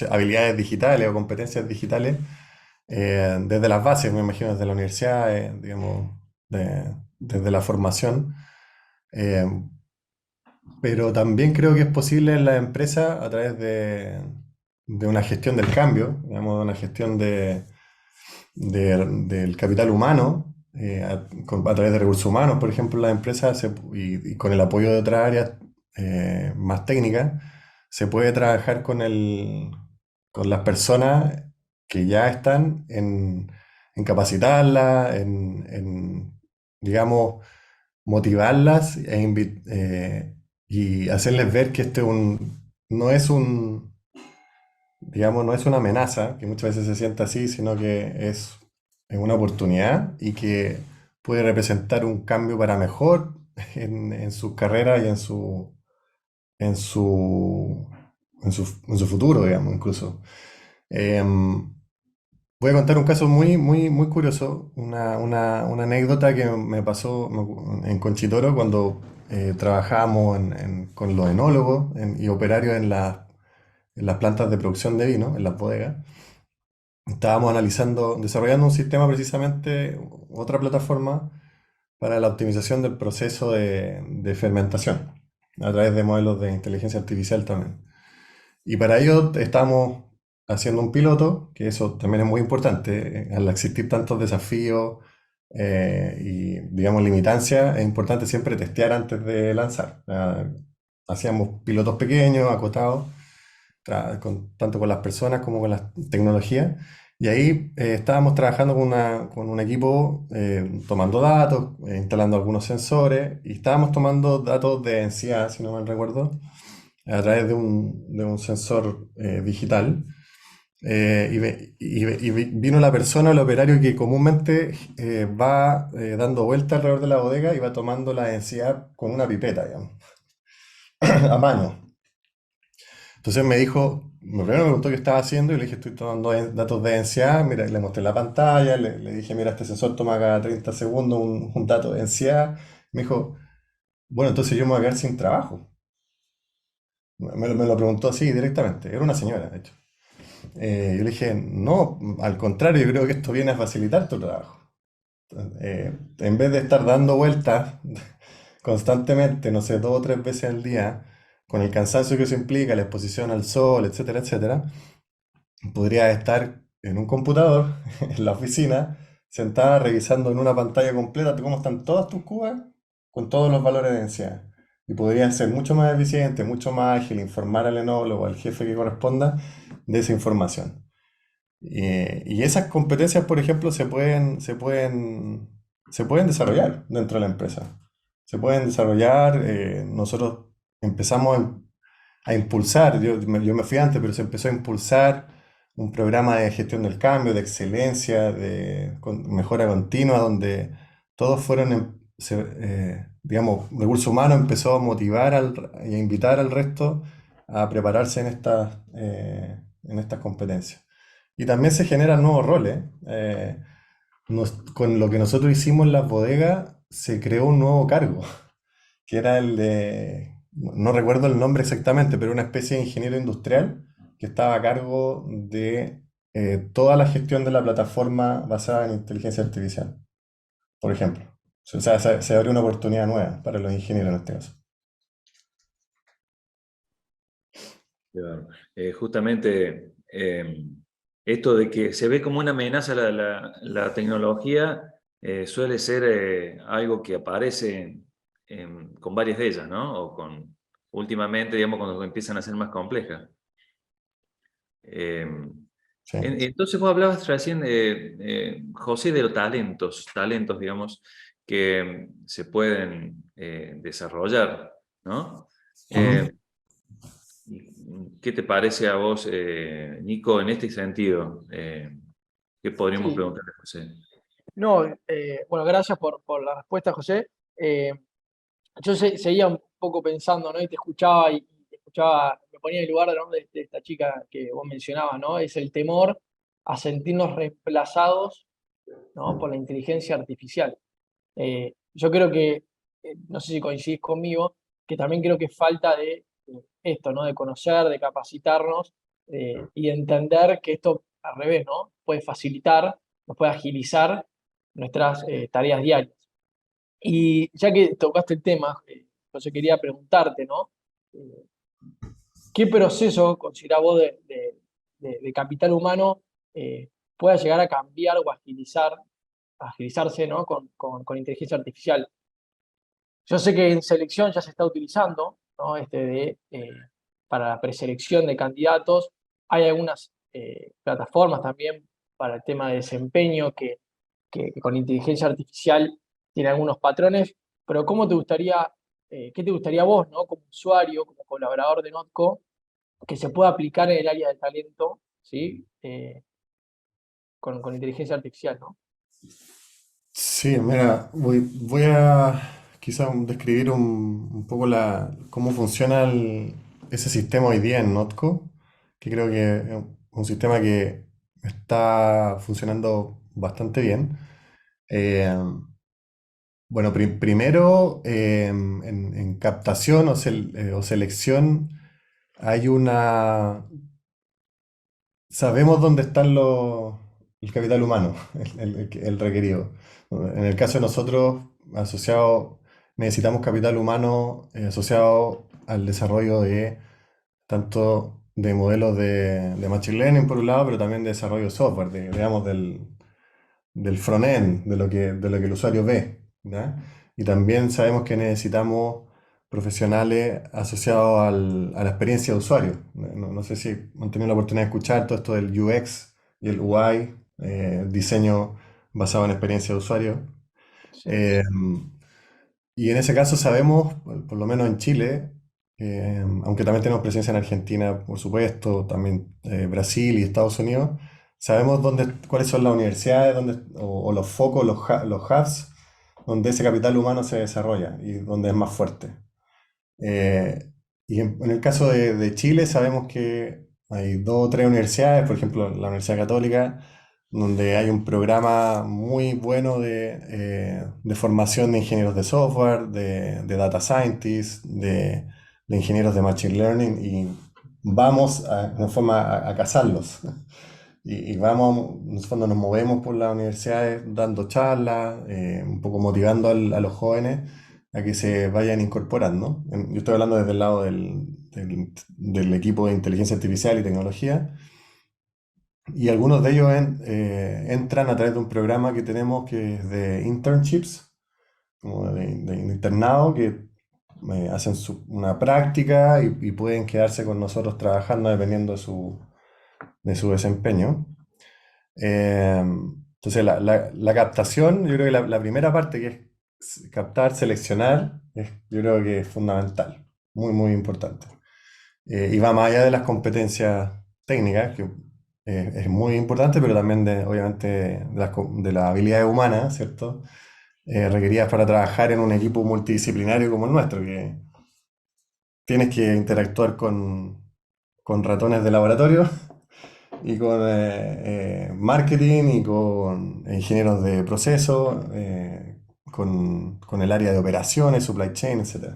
S5: habilidades digitales o competencias digitales desde las bases, me imagino, desde la universidad, digamos, desde la formación. Eh, pero también creo que es posible en la empresa a través de una gestión del cambio, digamos, una gestión del capital humano, a través de recursos humanos, por ejemplo, las empresas, y con el apoyo de otras áreas más técnicas, se puede trabajar con las personas que ya están en capacitarlas, digamos, motivarlas y hacerles ver que no es digamos, no es una amenaza, que muchas veces se siente así, sino que es una oportunidad y que puede representar un cambio para mejor en su carrera y en su, en su futuro, digamos, incluso. Em, Voy a contar un caso muy, muy, muy curioso, una anécdota que me pasó en Conchitoro cuando trabajábamos con los enólogos y operarios en las plantas de producción de vino, en las bodegas. Estábamos desarrollando un sistema precisamente, otra plataforma para la optimización del proceso de fermentación, a través de modelos de inteligencia artificial también. Y para ello estamos haciendo un piloto, que eso también es muy importante, al existir tantos desafíos y, digamos, limitancias, es importante siempre testear antes de lanzar. Hacíamos pilotos pequeños, acotados, tanto con las personas como con las tecnologías. Y ahí estábamos trabajando con un equipo tomando datos, instalando algunos sensores, y estábamos tomando datos de densidad, si no mal recuerdo, a través de un sensor digital. Vino la persona, el operario que comúnmente va dando vuelta alrededor de la bodega y va tomando la densidad con una pipeta, digamos, a mano. Entonces primero me preguntó qué estaba haciendo y le dije, estoy tomando datos de densidad. Mira, le mostré la pantalla, le dije, mira, este sensor toma cada 30 segundos un dato de densidad. Me dijo, bueno, entonces yo me voy a quedar sin trabajo. Me lo preguntó así directamente, era una señora, de hecho. Yo le dije, no, al contrario, yo creo que esto viene a facilitar tu trabajo. En vez de estar dando vueltas constantemente, no sé, 2 o 3 veces al día, con el cansancio que eso implica, la exposición al sol, etcétera, etcétera, podrías estar en un computador, en la oficina, sentada revisando en una pantalla completa cómo están todas tus cubas con todos los valores de densidad. Y podrías ser mucho más eficiente, mucho más ágil, informar al enólogo, al jefe que corresponda de esa información. Y esas competencias, por ejemplo, se pueden desarrollar dentro de la empresa. Se pueden desarrollar, nosotros empezamos a impulsar, yo me fui antes, pero se empezó a impulsar un programa de gestión del cambio, de excelencia, mejora continua, donde todos digamos, recursos humanos empezó a motivar y a invitar al resto a prepararse en estas competencias. Y también se generan nuevos roles. Con lo que nosotros hicimos en las bodegas, se creó un nuevo cargo, que era el de, no recuerdo el nombre exactamente, pero una especie de ingeniero industrial que estaba a cargo de toda la gestión de la plataforma basada en inteligencia artificial, por ejemplo. O sea, se abrió una oportunidad nueva para los ingenieros en este caso.
S1: Claro. Justamente esto de que se ve como una amenaza la tecnología suele ser algo que aparece con varias de ellas, ¿no? Últimamente, digamos, cuando empiezan a ser más complejas. Eh,
S5: Sí.
S1: entonces vos hablabas recién, José, de los talentos, digamos, que se pueden desarrollar, ¿no?
S5: Ujú.
S1: ¿Qué te parece a vos, Nico, en este sentido? ¿Qué podríamos
S4: Sí,
S1: preguntarle a José?
S4: no, bueno, gracias por la respuesta, José. Yo seguía un poco pensando, ¿no? Y te escuchaba y te escuchaba, me ponía en el lugar, ¿no? de esta chica que vos mencionabas, ¿no? Es el temor a sentirnos reemplazados, ¿no? Por la inteligencia artificial. Yo creo que, no sé si coincidís conmigo, que también creo que falta de esto, ¿no? De conocer, de capacitarnos y de entender que esto, al revés, ¿no? Puede facilitar, nos puede agilizar nuestras tareas diarias. Y ya que tocaste el tema, José, quería preguntarte, ¿no? Eh, ¿Qué proceso considerás vos de capital humano pueda llegar a cambiar o agilizarse, ¿no? Con inteligencia artificial? Yo sé que en selección ya se está utilizando, ¿no? Para la preselección de candidatos. Hay algunas plataformas también para el tema de desempeño que con inteligencia artificial tiene algunos patrones, pero ¿cómo te gustaría, qué te gustaría a vos, ¿no? Como usuario, como colaborador de Notco, que se pueda aplicar en el área del talento, ¿sí? Con inteligencia artificial, ¿no?
S5: Sí, mira, voy a quizás describir un poco cómo funciona ese sistema hoy día en Notco, que creo que es un sistema que está funcionando bastante bien. Eh, bueno, primero, en captación o selección hay sabemos dónde están el capital humano, el requerido. En el caso de nosotros, necesitamos capital humano asociado al desarrollo de tanto de modelos de Machine Learning por un lado, pero también de desarrollo de software, digamos, del front-end, de lo que el usuario ve, ¿ya? Y también sabemos que necesitamos profesionales asociados a la experiencia de usuario. No sé si han tenido la oportunidad de escuchar todo esto del UX y el UI, diseño basado en experiencia de usuario.
S4: Sí,
S5: Eh, y en ese caso sabemos, por lo menos en Chile, aunque también tenemos presencia en Argentina, por supuesto, también Brasil y Estados Unidos, sabemos cuáles son las universidades o los focos, los hubs, donde ese capital humano se desarrolla y donde es más fuerte. Eh, y en el caso de Chile sabemos que hay dos o tres universidades, por ejemplo la Universidad Católica, donde hay un programa muy bueno de formación de ingenieros de software, de data scientists, de ingenieros de machine learning, y vamos en forma a cazarlos. Y vamos, en el fondo nos movemos por las universidades dando charlas, un poco motivando a los jóvenes a que se vayan incorporando. Yo estoy hablando desde el lado del equipo de inteligencia artificial y tecnología, y algunos de ellos entran a través de un programa que tenemos que es de internships, como de internado, que hacen una práctica y pueden quedarse con nosotros trabajando dependiendo de su desempeño. Entonces, la captación, yo creo que la primera parte, que es captar, seleccionar, yo creo que es fundamental, muy, muy importante. Y va más allá de las competencias técnicas, que es muy importante, pero también, obviamente, de las habilidades humanas, ¿cierto? Requeridas para trabajar en un equipo multidisciplinario como el nuestro, que tienes que interactuar con ratones de laboratorio y con marketing y con ingenieros de proceso, con el área de operaciones, supply chain, etc.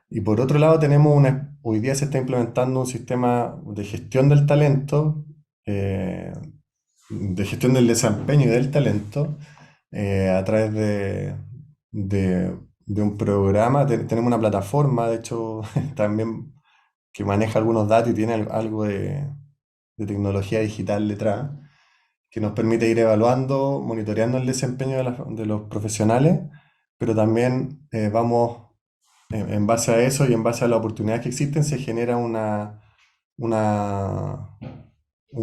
S5: Y por otro lado hoy día se está implementando un sistema de gestión del talento, de gestión del desempeño y del talento, a través de un programa. Tenemos una plataforma, de hecho, también que maneja algunos datos y tiene algo de tecnología digital detrás, que nos permite ir evaluando, monitoreando el desempeño de los profesionales, pero también vamos, en base a eso y en base a las oportunidades que existen, se genera un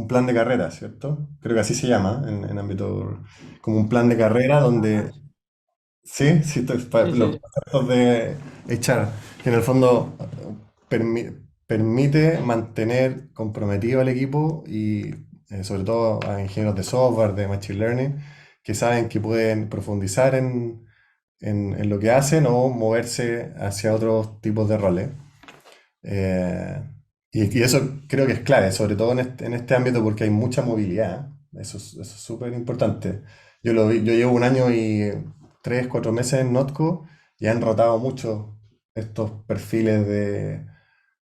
S5: plan de carrera, ¿cierto? Creo que así se llama en ámbito, como un plan de carrera donde, sí, sí,
S4: Sí, sí,
S5: los
S4: sí.
S5: conceptos de echar, que en el fondo permite mantener comprometido al equipo y sobre todo a ingenieros de software, de machine learning, que saben que pueden profundizar en lo que hacen o moverse hacia otros tipos de roles. Eh, y eso creo que es clave, sobre todo en este ámbito porque hay mucha movilidad. Eso es súper importante. Yo llevo 1 año y 3, 4 meses en Notco y han rotado mucho estos perfiles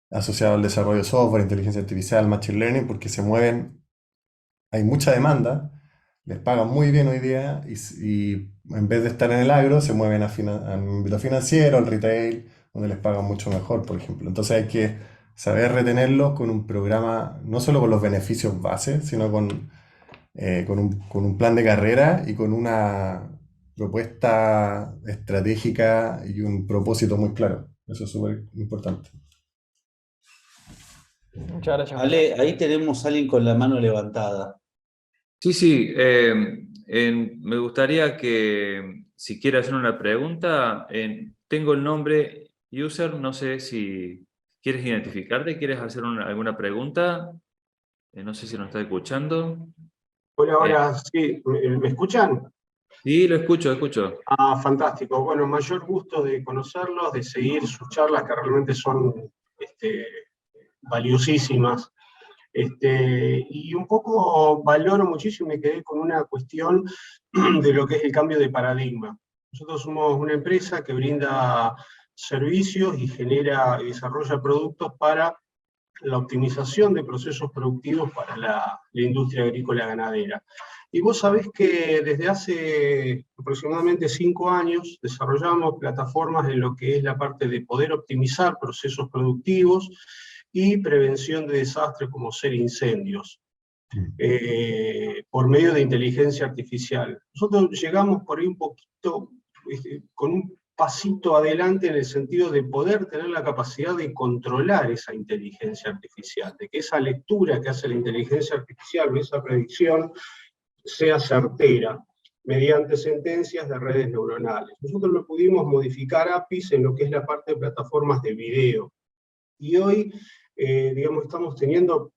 S5: asociados al desarrollo de software, inteligencia artificial, machine learning, porque se mueven, hay mucha demanda, les pagan muy bien hoy día y en vez de estar en el agro, se mueven al ámbito financiero, al retail, donde les pagan mucho mejor, por ejemplo. Entonces hay que saber retenerlos con un programa, no solo con los beneficios base, sino con un plan de carrera y con una propuesta estratégica y un propósito muy claro. Eso es súper importante.
S4: Muchas gracias, José.
S3: Ale, ahí tenemos a alguien con la mano levantada.
S1: Sí, sí. Me gustaría que, si quiere hacer una pregunta, tengo el nombre user, no sé si quieres identificarte, quieres hacer alguna pregunta. No sé si nos está escuchando.
S6: Hola,
S1: Eh,
S6: hola, sí, ¿me escuchan?
S1: sí, lo escucho, escucho.
S6: Ah, fantástico. Bueno, mayor gusto de conocerlos, de seguir sus charlas que realmente son valiosísimas. Y un poco valoro muchísimo y me quedé con una cuestión de lo que es el cambio de paradigma. Nosotros somos una empresa que brinda servicios y genera y desarrolla productos para la optimización de procesos productivos para la industria agrícola ganadera. Y vos sabés que desde hace aproximadamente 5 años desarrollamos plataformas en lo que es la parte de poder optimizar procesos productivos y prevención de desastres como ser incendios, por medio de inteligencia artificial. Nosotros llegamos por ahí un poquito, con un pasito adelante en el sentido de poder tener la capacidad de controlar esa inteligencia artificial, de que esa lectura que hace la inteligencia artificial, esa predicción, sea certera, mediante sentencias de redes neuronales. Nosotros lo pudimos modificar APIs en lo que es la parte de plataformas de video. Y hoy, digamos, estamos teniendo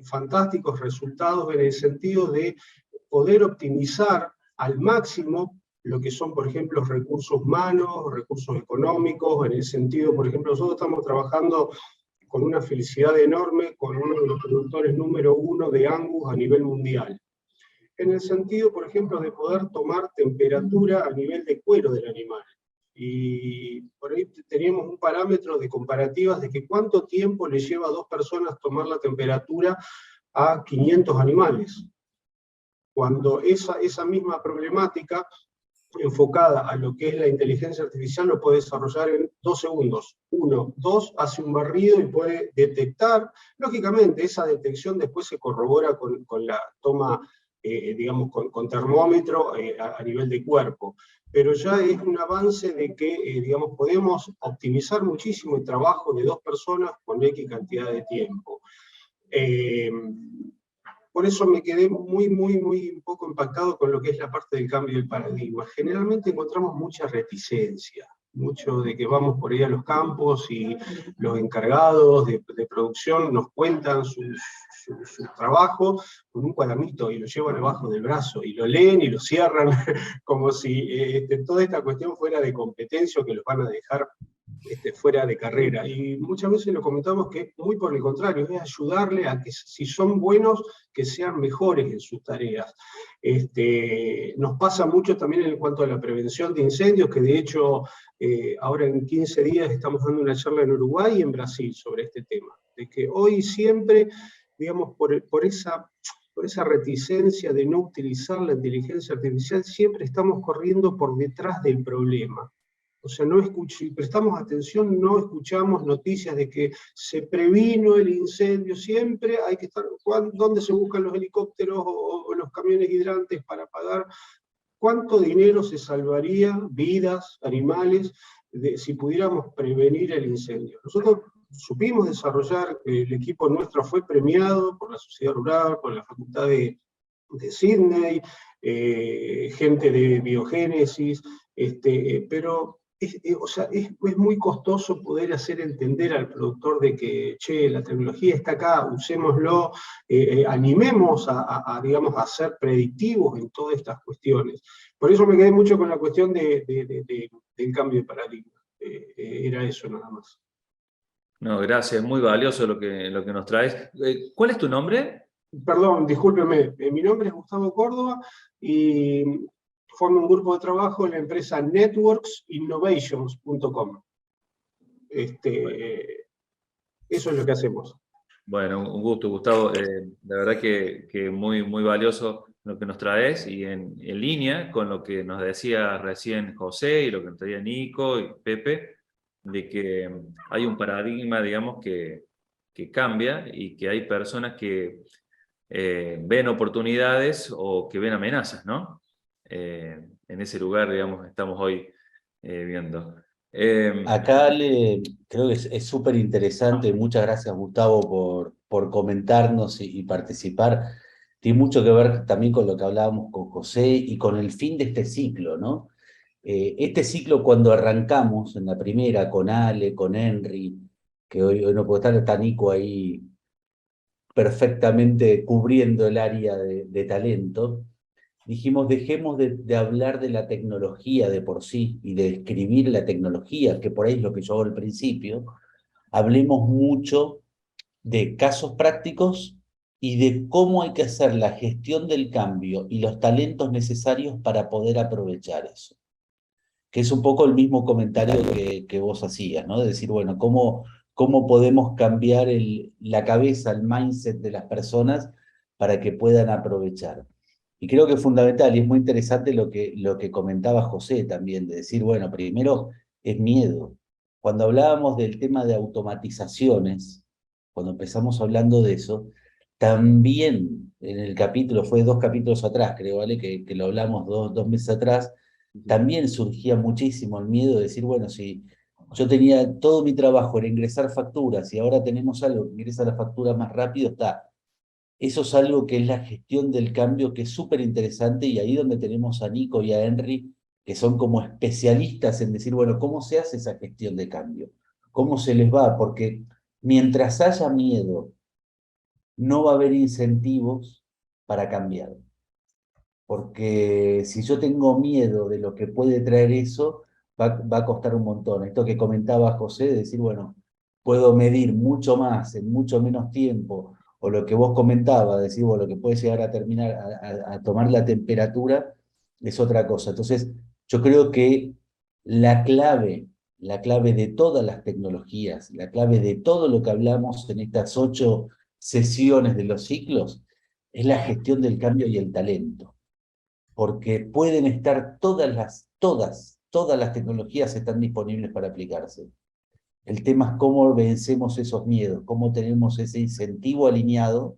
S6: fantásticos resultados en el sentido de poder optimizar al máximo lo que son, por ejemplo, recursos humanos, recursos económicos, en el sentido, por ejemplo, nosotros estamos trabajando con una felicidad enorme con uno de los productores número 1 de Angus a nivel mundial. En el sentido, por ejemplo, de poder tomar temperatura a nivel de cuero del animal. Y por ahí teníamos un parámetro de comparativas de que cuánto tiempo le lleva a 2 personas tomar la temperatura a 500 animales. Cuando esa misma problemática enfocada a lo que es la inteligencia artificial lo puede desarrollar en 2 segundos. 1, 2, hace un barrido y puede detectar. Lógicamente, esa detección después se corrobora con la toma, digamos, con termómetro a nivel de cuerpo. Pero ya es un avance de que, digamos, podemos optimizar muchísimo el trabajo de 2 personas con X cantidad de tiempo. Por eso me quedé muy un poco impactado con lo que es la parte del cambio del paradigma. Generalmente encontramos mucha reticencia, mucho de que vamos por ahí a los campos y los encargados de producción nos cuentan su trabajo con un cuadernito y lo llevan abajo del brazo y lo leen y lo cierran como si toda esta cuestión fuera de competencia o que los van a dejar fuera de carrera. Y muchas veces lo comentamos que es muy por el contrario, es ayudarle a que si son buenos, que sean mejores en sus tareas. Nos pasa mucho también en cuanto a la prevención de incendios, que de hecho ahora en 15 días estamos dando una charla en Uruguay y en Brasil sobre este tema. De que hoy siempre, digamos, por esa reticencia de no utilizar la inteligencia artificial, siempre estamos corriendo por detrás del problema. O sea, si prestamos atención, no escuchamos noticias de que se previno el incendio, siempre hay que estar, ¿dónde se buscan los helicópteros o los camiones hidrantes para apagar? ¿Cuánto dinero se salvaría, vidas, animales, si pudiéramos prevenir el incendio? Nosotros supimos desarrollar, el equipo nuestro fue premiado por la Sociedad Rural, por la Facultad de Sydney, gente de biogénesis, pero o sea, es muy costoso poder hacer entender al productor de que, che, la tecnología está acá, usémoslo, animemos digamos, a ser predictivos en todas estas cuestiones. Por eso me quedé mucho con la cuestión del cambio de paradigma. Era eso nada más.
S1: No, gracias, muy valioso lo que nos traes. ¿Cuál es tu nombre?
S6: Perdón, discúlpeme, mi nombre es Gustavo Córdoba y formo un grupo de trabajo en la empresa networksinnovations.com. Eso es lo que hacemos.
S1: Bueno, un gusto, Gustavo. La verdad que muy, muy valioso lo que nos traes y en línea con lo que nos decía recién José y lo que nos traía Nico y Pepe, de que hay un paradigma, digamos, que cambia y que hay personas que ven oportunidades o que ven amenazas, ¿no? En ese lugar, digamos, estamos hoy viendo.
S3: Acá creo que es súper interesante. Muchas gracias, Gustavo, por comentarnos y participar. Tiene mucho que ver también con lo que hablábamos con José y con el fin de este ciclo, ¿no? Este ciclo, cuando arrancamos en la primera, con Ale, con Henry, que hoy no puede estar, está Nico ahí perfectamente cubriendo el área de talento, dijimos, dejemos de hablar de la tecnología de por sí y de describir la tecnología, que por ahí es lo que yo hago al principio, hablemos mucho de casos prácticos y de cómo hay que hacer la gestión del cambio y los talentos necesarios para poder aprovechar eso. Que es un poco el mismo comentario que vos hacías, ¿no? De decir, bueno, cómo podemos cambiar la cabeza, el mindset de las personas para que puedan aprovechar. Y creo que es fundamental y es muy interesante lo que comentaba José también, de decir, bueno, primero es miedo. Cuando hablábamos del tema de automatizaciones, cuando empezamos hablando de eso, también en el capítulo, fue 2 capítulos atrás, creo, ¿vale? Que lo hablamos dos meses atrás, también surgía muchísimo el miedo de decir, bueno, si yo tenía todo mi trabajo en ingresar facturas y ahora tenemos algo que ingresa la factura más rápido, está. Eso es algo que es la gestión del cambio, que es súper interesante, y ahí donde tenemos a Nico y a Henry, que son como especialistas en decir, bueno, ¿cómo se hace esa gestión de cambio? ¿Cómo se les va? Porque mientras haya miedo, no va a haber incentivos para cambiar. Porque si yo tengo miedo de lo que puede traer eso, va a costar un montón. Esto que comentaba José, de decir, bueno, puedo medir mucho más en mucho menos tiempo, o lo que vos comentabas, decir, bueno, lo que puede llegar a terminar, a tomar la temperatura, es otra cosa. Entonces, yo creo que la clave de todas las tecnologías, la clave de todo lo que hablamos en estas 8 sesiones de los ciclos, es la gestión del cambio y el talento. Porque pueden estar todas las tecnologías están disponibles para aplicarse. El tema es cómo vencemos esos miedos, cómo tenemos ese incentivo alineado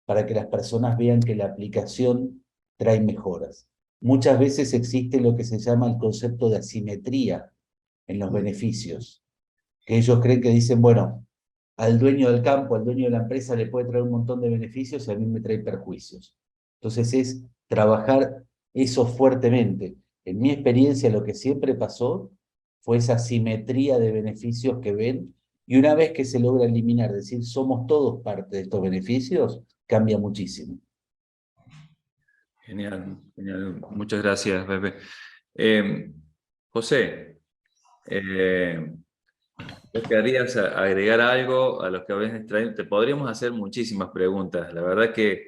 S3: para que las personas vean que la aplicación trae mejoras. Muchas veces existe lo que se llama el concepto de asimetría en los beneficios, que ellos creen que dicen, bueno, al dueño del campo, al dueño de la empresa le puede traer un montón de beneficios y a mí me trae perjuicios. Entonces es trabajar eso fuertemente. En mi experiencia lo que siempre pasó fue esa simetría de beneficios que ven, y una vez que se logra eliminar, es decir, somos todos parte de estos beneficios, cambia muchísimo.
S1: Genial, genial. Muchas gracias, Pepe. José, ¿Vos querrías agregar algo a los que habéis traído? Te podríamos hacer muchísimas preguntas. La verdad que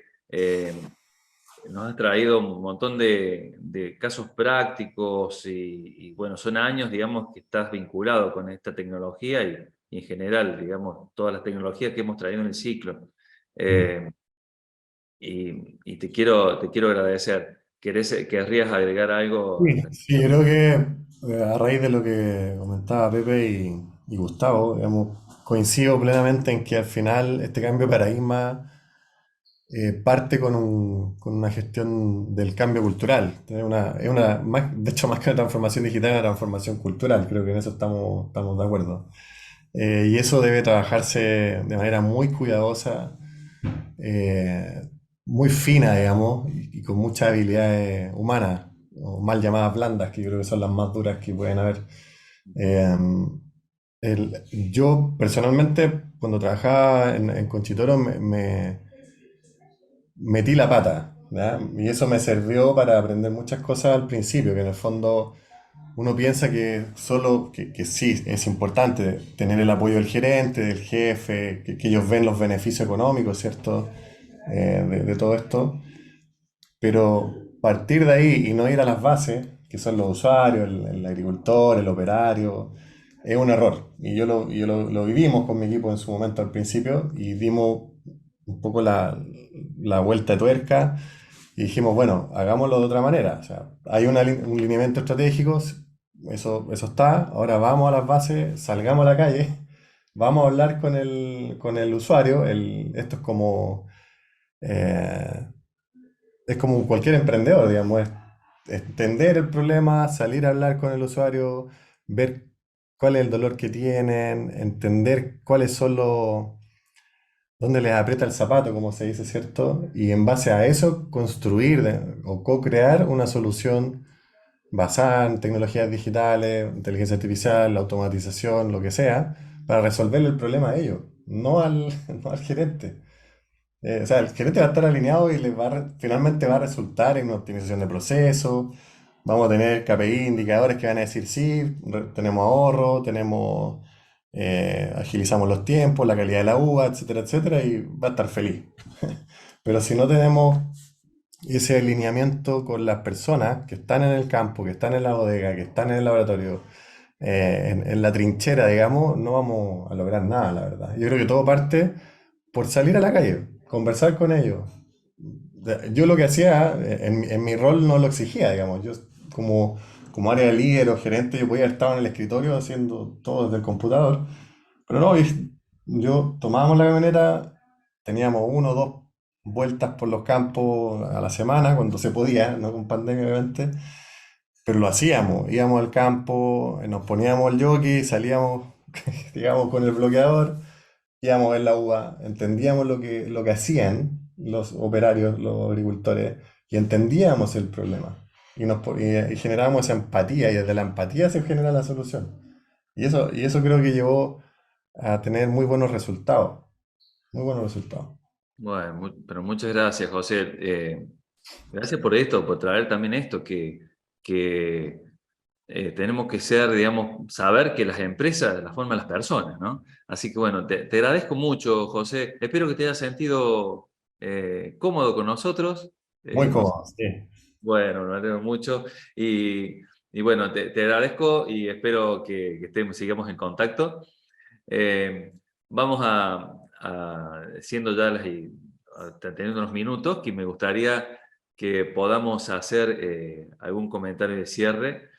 S1: nos has traído un montón de casos prácticos y, bueno, son años, digamos, que estás vinculado con esta tecnología y en general, digamos, todas las tecnologías que hemos traído en el ciclo. Y te quiero agradecer. ¿Querrías agregar algo?
S5: Sí, sí, yo creo que a raíz de lo que comentaba Pepe y Gustavo, digamos, coincido plenamente en que al final este cambio de paradigma parte con una gestión del cambio cultural. De hecho, más que una transformación digital, una transformación cultural. Creo que en eso estamos de acuerdo. Y eso debe trabajarse de manera muy cuidadosa, eh, muy fina, digamos, y con muchas habilidades humanas, o mal llamadas blandas, que yo creo que son las más duras que pueden haber. Eh, yo personalmente, cuando trabajaba en Conchitoro, me metí la pata, ¿ya? Y eso me sirvió para aprender muchas cosas al principio, que en el fondo uno piensa que sí, es importante tener el apoyo del gerente, del jefe, que ellos ven los beneficios económicos, ¿cierto? De todo esto, pero partir de ahí y no ir a las bases, que son los usuarios, el agricultor, el operario, es un error. Y lo vivimos con mi equipo en su momento al principio y dimos un poco la vuelta de tuerca y dijimos, bueno, hagámoslo de otra manera. O sea, hay un lineamiento estratégico, eso está, ahora vamos a las bases, salgamos a la calle, vamos a hablar con el usuario. Esto eh, es como cualquier emprendedor, digamos, es entender el problema, salir a hablar con el usuario, ver cuál es el dolor que tienen, entender cuáles son dónde les aprieta el zapato, como se dice, ¿cierto? Y en base a eso construir o co-crear una solución basada en tecnologías digitales, inteligencia artificial, automatización, lo que sea, para resolver el problema a ellos, no al, no al gerente. O sea, el gerente va a estar alineado y finalmente va a resultar en una optimización de procesos. Vamos a tener KPI, indicadores que van a decir sí, tenemos ahorro, agilizamos los tiempos, la calidad de la uva, etcétera, etcétera, y va a estar feliz. Pero si no tenemos ese alineamiento con las personas que están en el campo, que están en la bodega, que están en el laboratorio, en la trinchera, digamos, no vamos a lograr nada, la verdad. Yo creo que todo parte por salir a la calle, conversar con ellos. Yo lo que hacía, en mi rol no lo exigía, digamos. Yo como área de líder o gerente, yo podía haber estado en el escritorio haciendo todo desde el computador. Pero no, yo tomábamos la camioneta, teníamos 1 o 2 vueltas por los campos a la semana, cuando se podía, no con pandemia obviamente, pero lo hacíamos, íbamos al campo, nos poníamos el jockey, salíamos, digamos, con el bloqueador, íbamos a ver la uva, entendíamos lo que hacían los operarios, los agricultores, y entendíamos el problema. Y generábamos esa empatía, y desde la empatía se genera la solución. Y eso creo que llevó a tener muy buenos resultados. Muy buenos resultados.
S1: Bueno, pero muchas gracias, José. Gracias por esto, por traer también esto, que tenemos que ser, digamos, saber que las empresas las forman las personas, ¿no? Así que bueno, te agradezco mucho, José. Espero que te hayas sentido cómodo con nosotros.
S5: Muy
S1: No sé.
S5: cómodos, sí.
S1: Bueno, me alegro mucho. Y bueno, te agradezco y espero que sigamos en contacto. Vamos siendo ya teniendo unos minutos, que me gustaría que podamos hacer algún comentario de cierre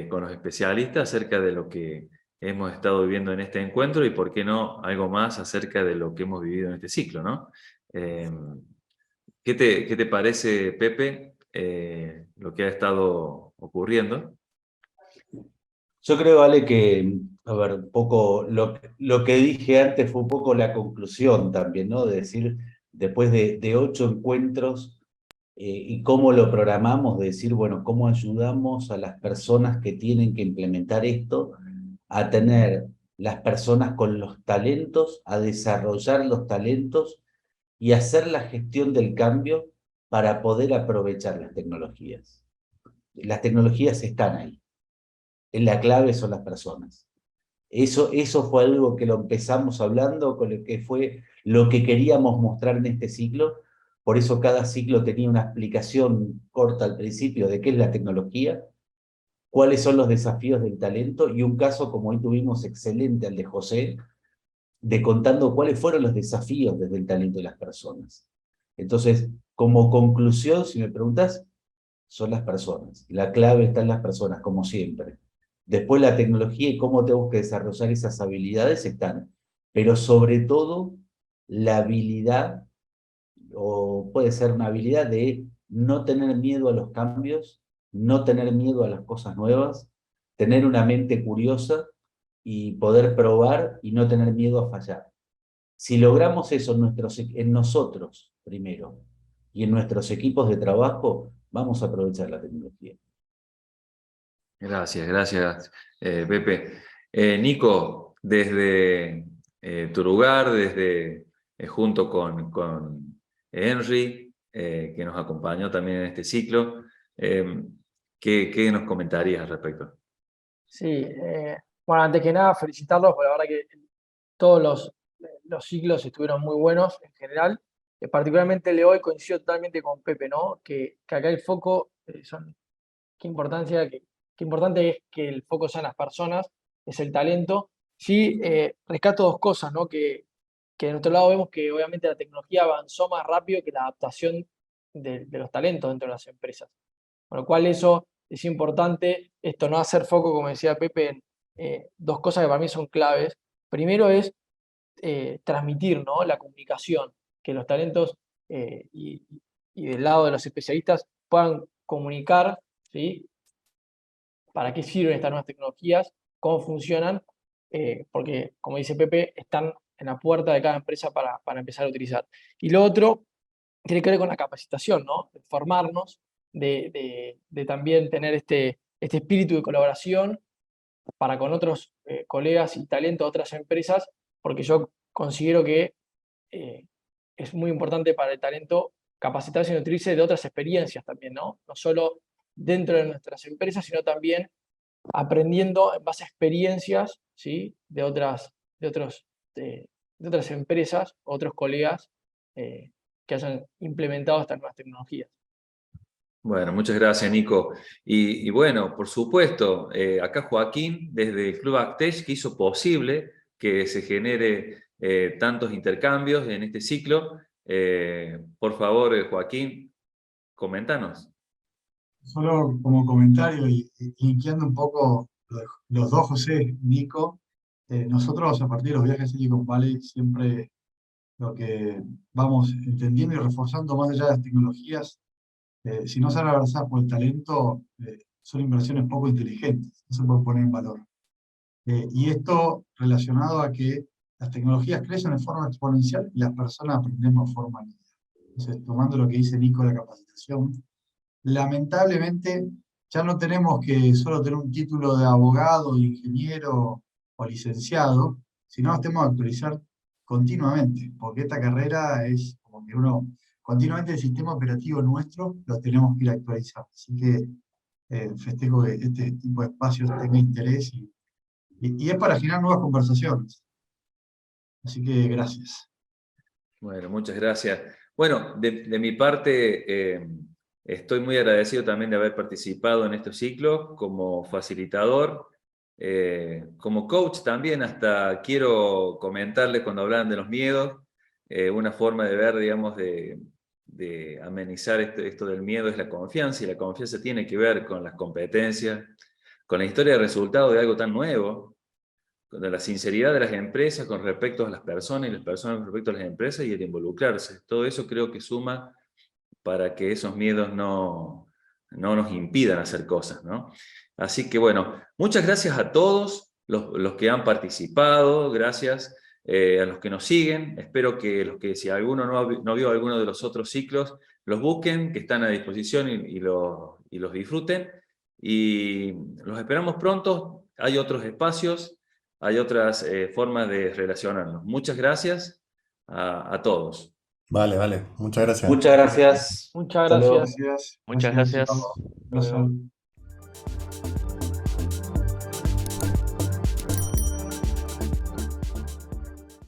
S1: con los especialistas acerca de lo que hemos estado viviendo en este encuentro y, por qué no, algo más acerca de lo que hemos vivido en este ciclo, ¿no? ¿Qué te parece, Pepe, lo que ha estado ocurriendo?
S3: Yo creo, Ale, que, a ver, un poco lo que dije antes fue un poco la conclusión también, ¿no? De decir, después de 8 encuentros y cómo lo programamos, de decir, bueno, cómo ayudamos a las personas que tienen que implementar esto a tener las personas con los talentos, a desarrollar los talentos y hacer la gestión del cambio para poder aprovechar las tecnologías. Las tecnologías están ahí. La clave son las personas. Eso fue algo que lo empezamos hablando, con lo que fue lo que queríamos mostrar en este ciclo. Por eso cada ciclo tenía una explicación corta al principio de qué es la tecnología, cuáles son los desafíos del talento, y un caso como hoy tuvimos excelente, al de José, de contando cuáles fueron los desafíos desde el talento de las personas. Entonces, como conclusión, si me preguntas, son las personas. La clave está en las personas, como siempre. Después la tecnología y cómo tenemos que desarrollar esas habilidades están. Pero sobre todo, la habilidad, o puede ser una habilidad de no tener miedo a los cambios, no tener miedo a las cosas nuevas, tener una mente curiosa y poder probar y no tener miedo a fallar. Si logramos eso en nosotros primero y en nuestros equipos de trabajo, vamos a aprovechar la tecnología.
S1: Gracias, Pepe. Nico, desde tu lugar, junto con Henry, que nos acompañó también en este ciclo, ¿qué nos comentarías al respecto?
S4: Sí, bueno, antes que nada, felicitarlos, porque la verdad que todos los ciclos estuvieron muy buenos en general. Particularmente el de hoy coincido totalmente con Pepe, ¿no? Que acá el foco qué importante es que el foco sean las personas, es el talento. Sí, rescato dos cosas, ¿no? Que de nuestro lado vemos que obviamente la tecnología avanzó más rápido que la adaptación de los talentos dentro de las empresas. Con lo cual eso es importante, esto no hacer foco, como decía Pepe, en dos cosas que para mí son claves. Primero es transmitir, ¿no? La comunicación, que los talentos y del lado de los especialistas puedan comunicar, ¿sí? ¿Para qué sirven estas nuevas tecnologías? ¿Cómo funcionan? Porque, como dice Pepe, están en la puerta de cada empresa para empezar a utilizar. Y lo otro tiene que ver con la capacitación, ¿no? De formarnos, de también tener este espíritu de colaboración para con otros colegas y talento de otras empresas, porque yo considero que es muy importante para el talento capacitarse y nutrirse de otras experiencias también, ¿no? No solo dentro de nuestras empresas, sino también aprendiendo en base a experiencias, ¿sí? de otras empresas, otros colegas que hayan implementado estas nuevas tecnologías.
S1: Bueno, muchas gracias, Nico. Y bueno, por supuesto, acá Joaquín, desde el Club Actech, que hizo posible que se genere tantos intercambios en este ciclo. Por favor, Joaquín, coméntanos.
S2: Solo como comentario y linkeando un poco los dos José, Nico, nosotros a partir de los viajes a Silicon Valley siempre lo que vamos entendiendo y reforzando más allá de las tecnologías, si no son abrazadas por el talento, son inversiones poco inteligentes, no se pueden poner en valor. Y esto relacionado a que las tecnologías crecen de forma exponencial y las personas aprendemos de forma lineal. Entonces, tomando lo que dice Nico de la capacitación, lamentablemente ya no tenemos que solo tener un título de abogado, ingeniero o licenciado, sino nos tenemos que actualizar continuamente, porque esta carrera es como que continuamente el sistema operativo nuestro lo tenemos que ir actualizando. Así que festejo que este tipo de espacios tenga interés y es para generar nuevas conversaciones. Así que gracias.
S1: Bueno, muchas gracias. Bueno, de mi parte, estoy muy agradecido también de haber participado en estos ciclos como facilitador, como coach también. Hasta quiero comentarles cuando hablan de los miedos, una forma de ver, digamos, de amenizar esto del miedo es la confianza, y la confianza tiene que ver con las competencias, con la historia de resultado de algo tan nuevo, de la sinceridad de las empresas con respecto a las personas y las personas con respecto a las empresas, y el involucrarse. Todo eso creo que suma para que esos miedos no nos impidan hacer cosas, ¿no? Así que bueno, muchas gracias a todos los que han participado, gracias a los que nos siguen. Espero que si alguno no vio alguno de los otros ciclos, los busquen, que están a disposición y los disfruten. Y los esperamos pronto. Hay otros espacios, hay otras formas de relacionarnos. Muchas gracias a todos.
S5: Vale, muchas gracias.
S3: Muchas gracias.
S4: Muchas
S3: Hasta luego.
S4: gracias.
S2: Gracias.
S7: Muchas
S2: Gracias.
S7: gracias.
S2: Abrazo.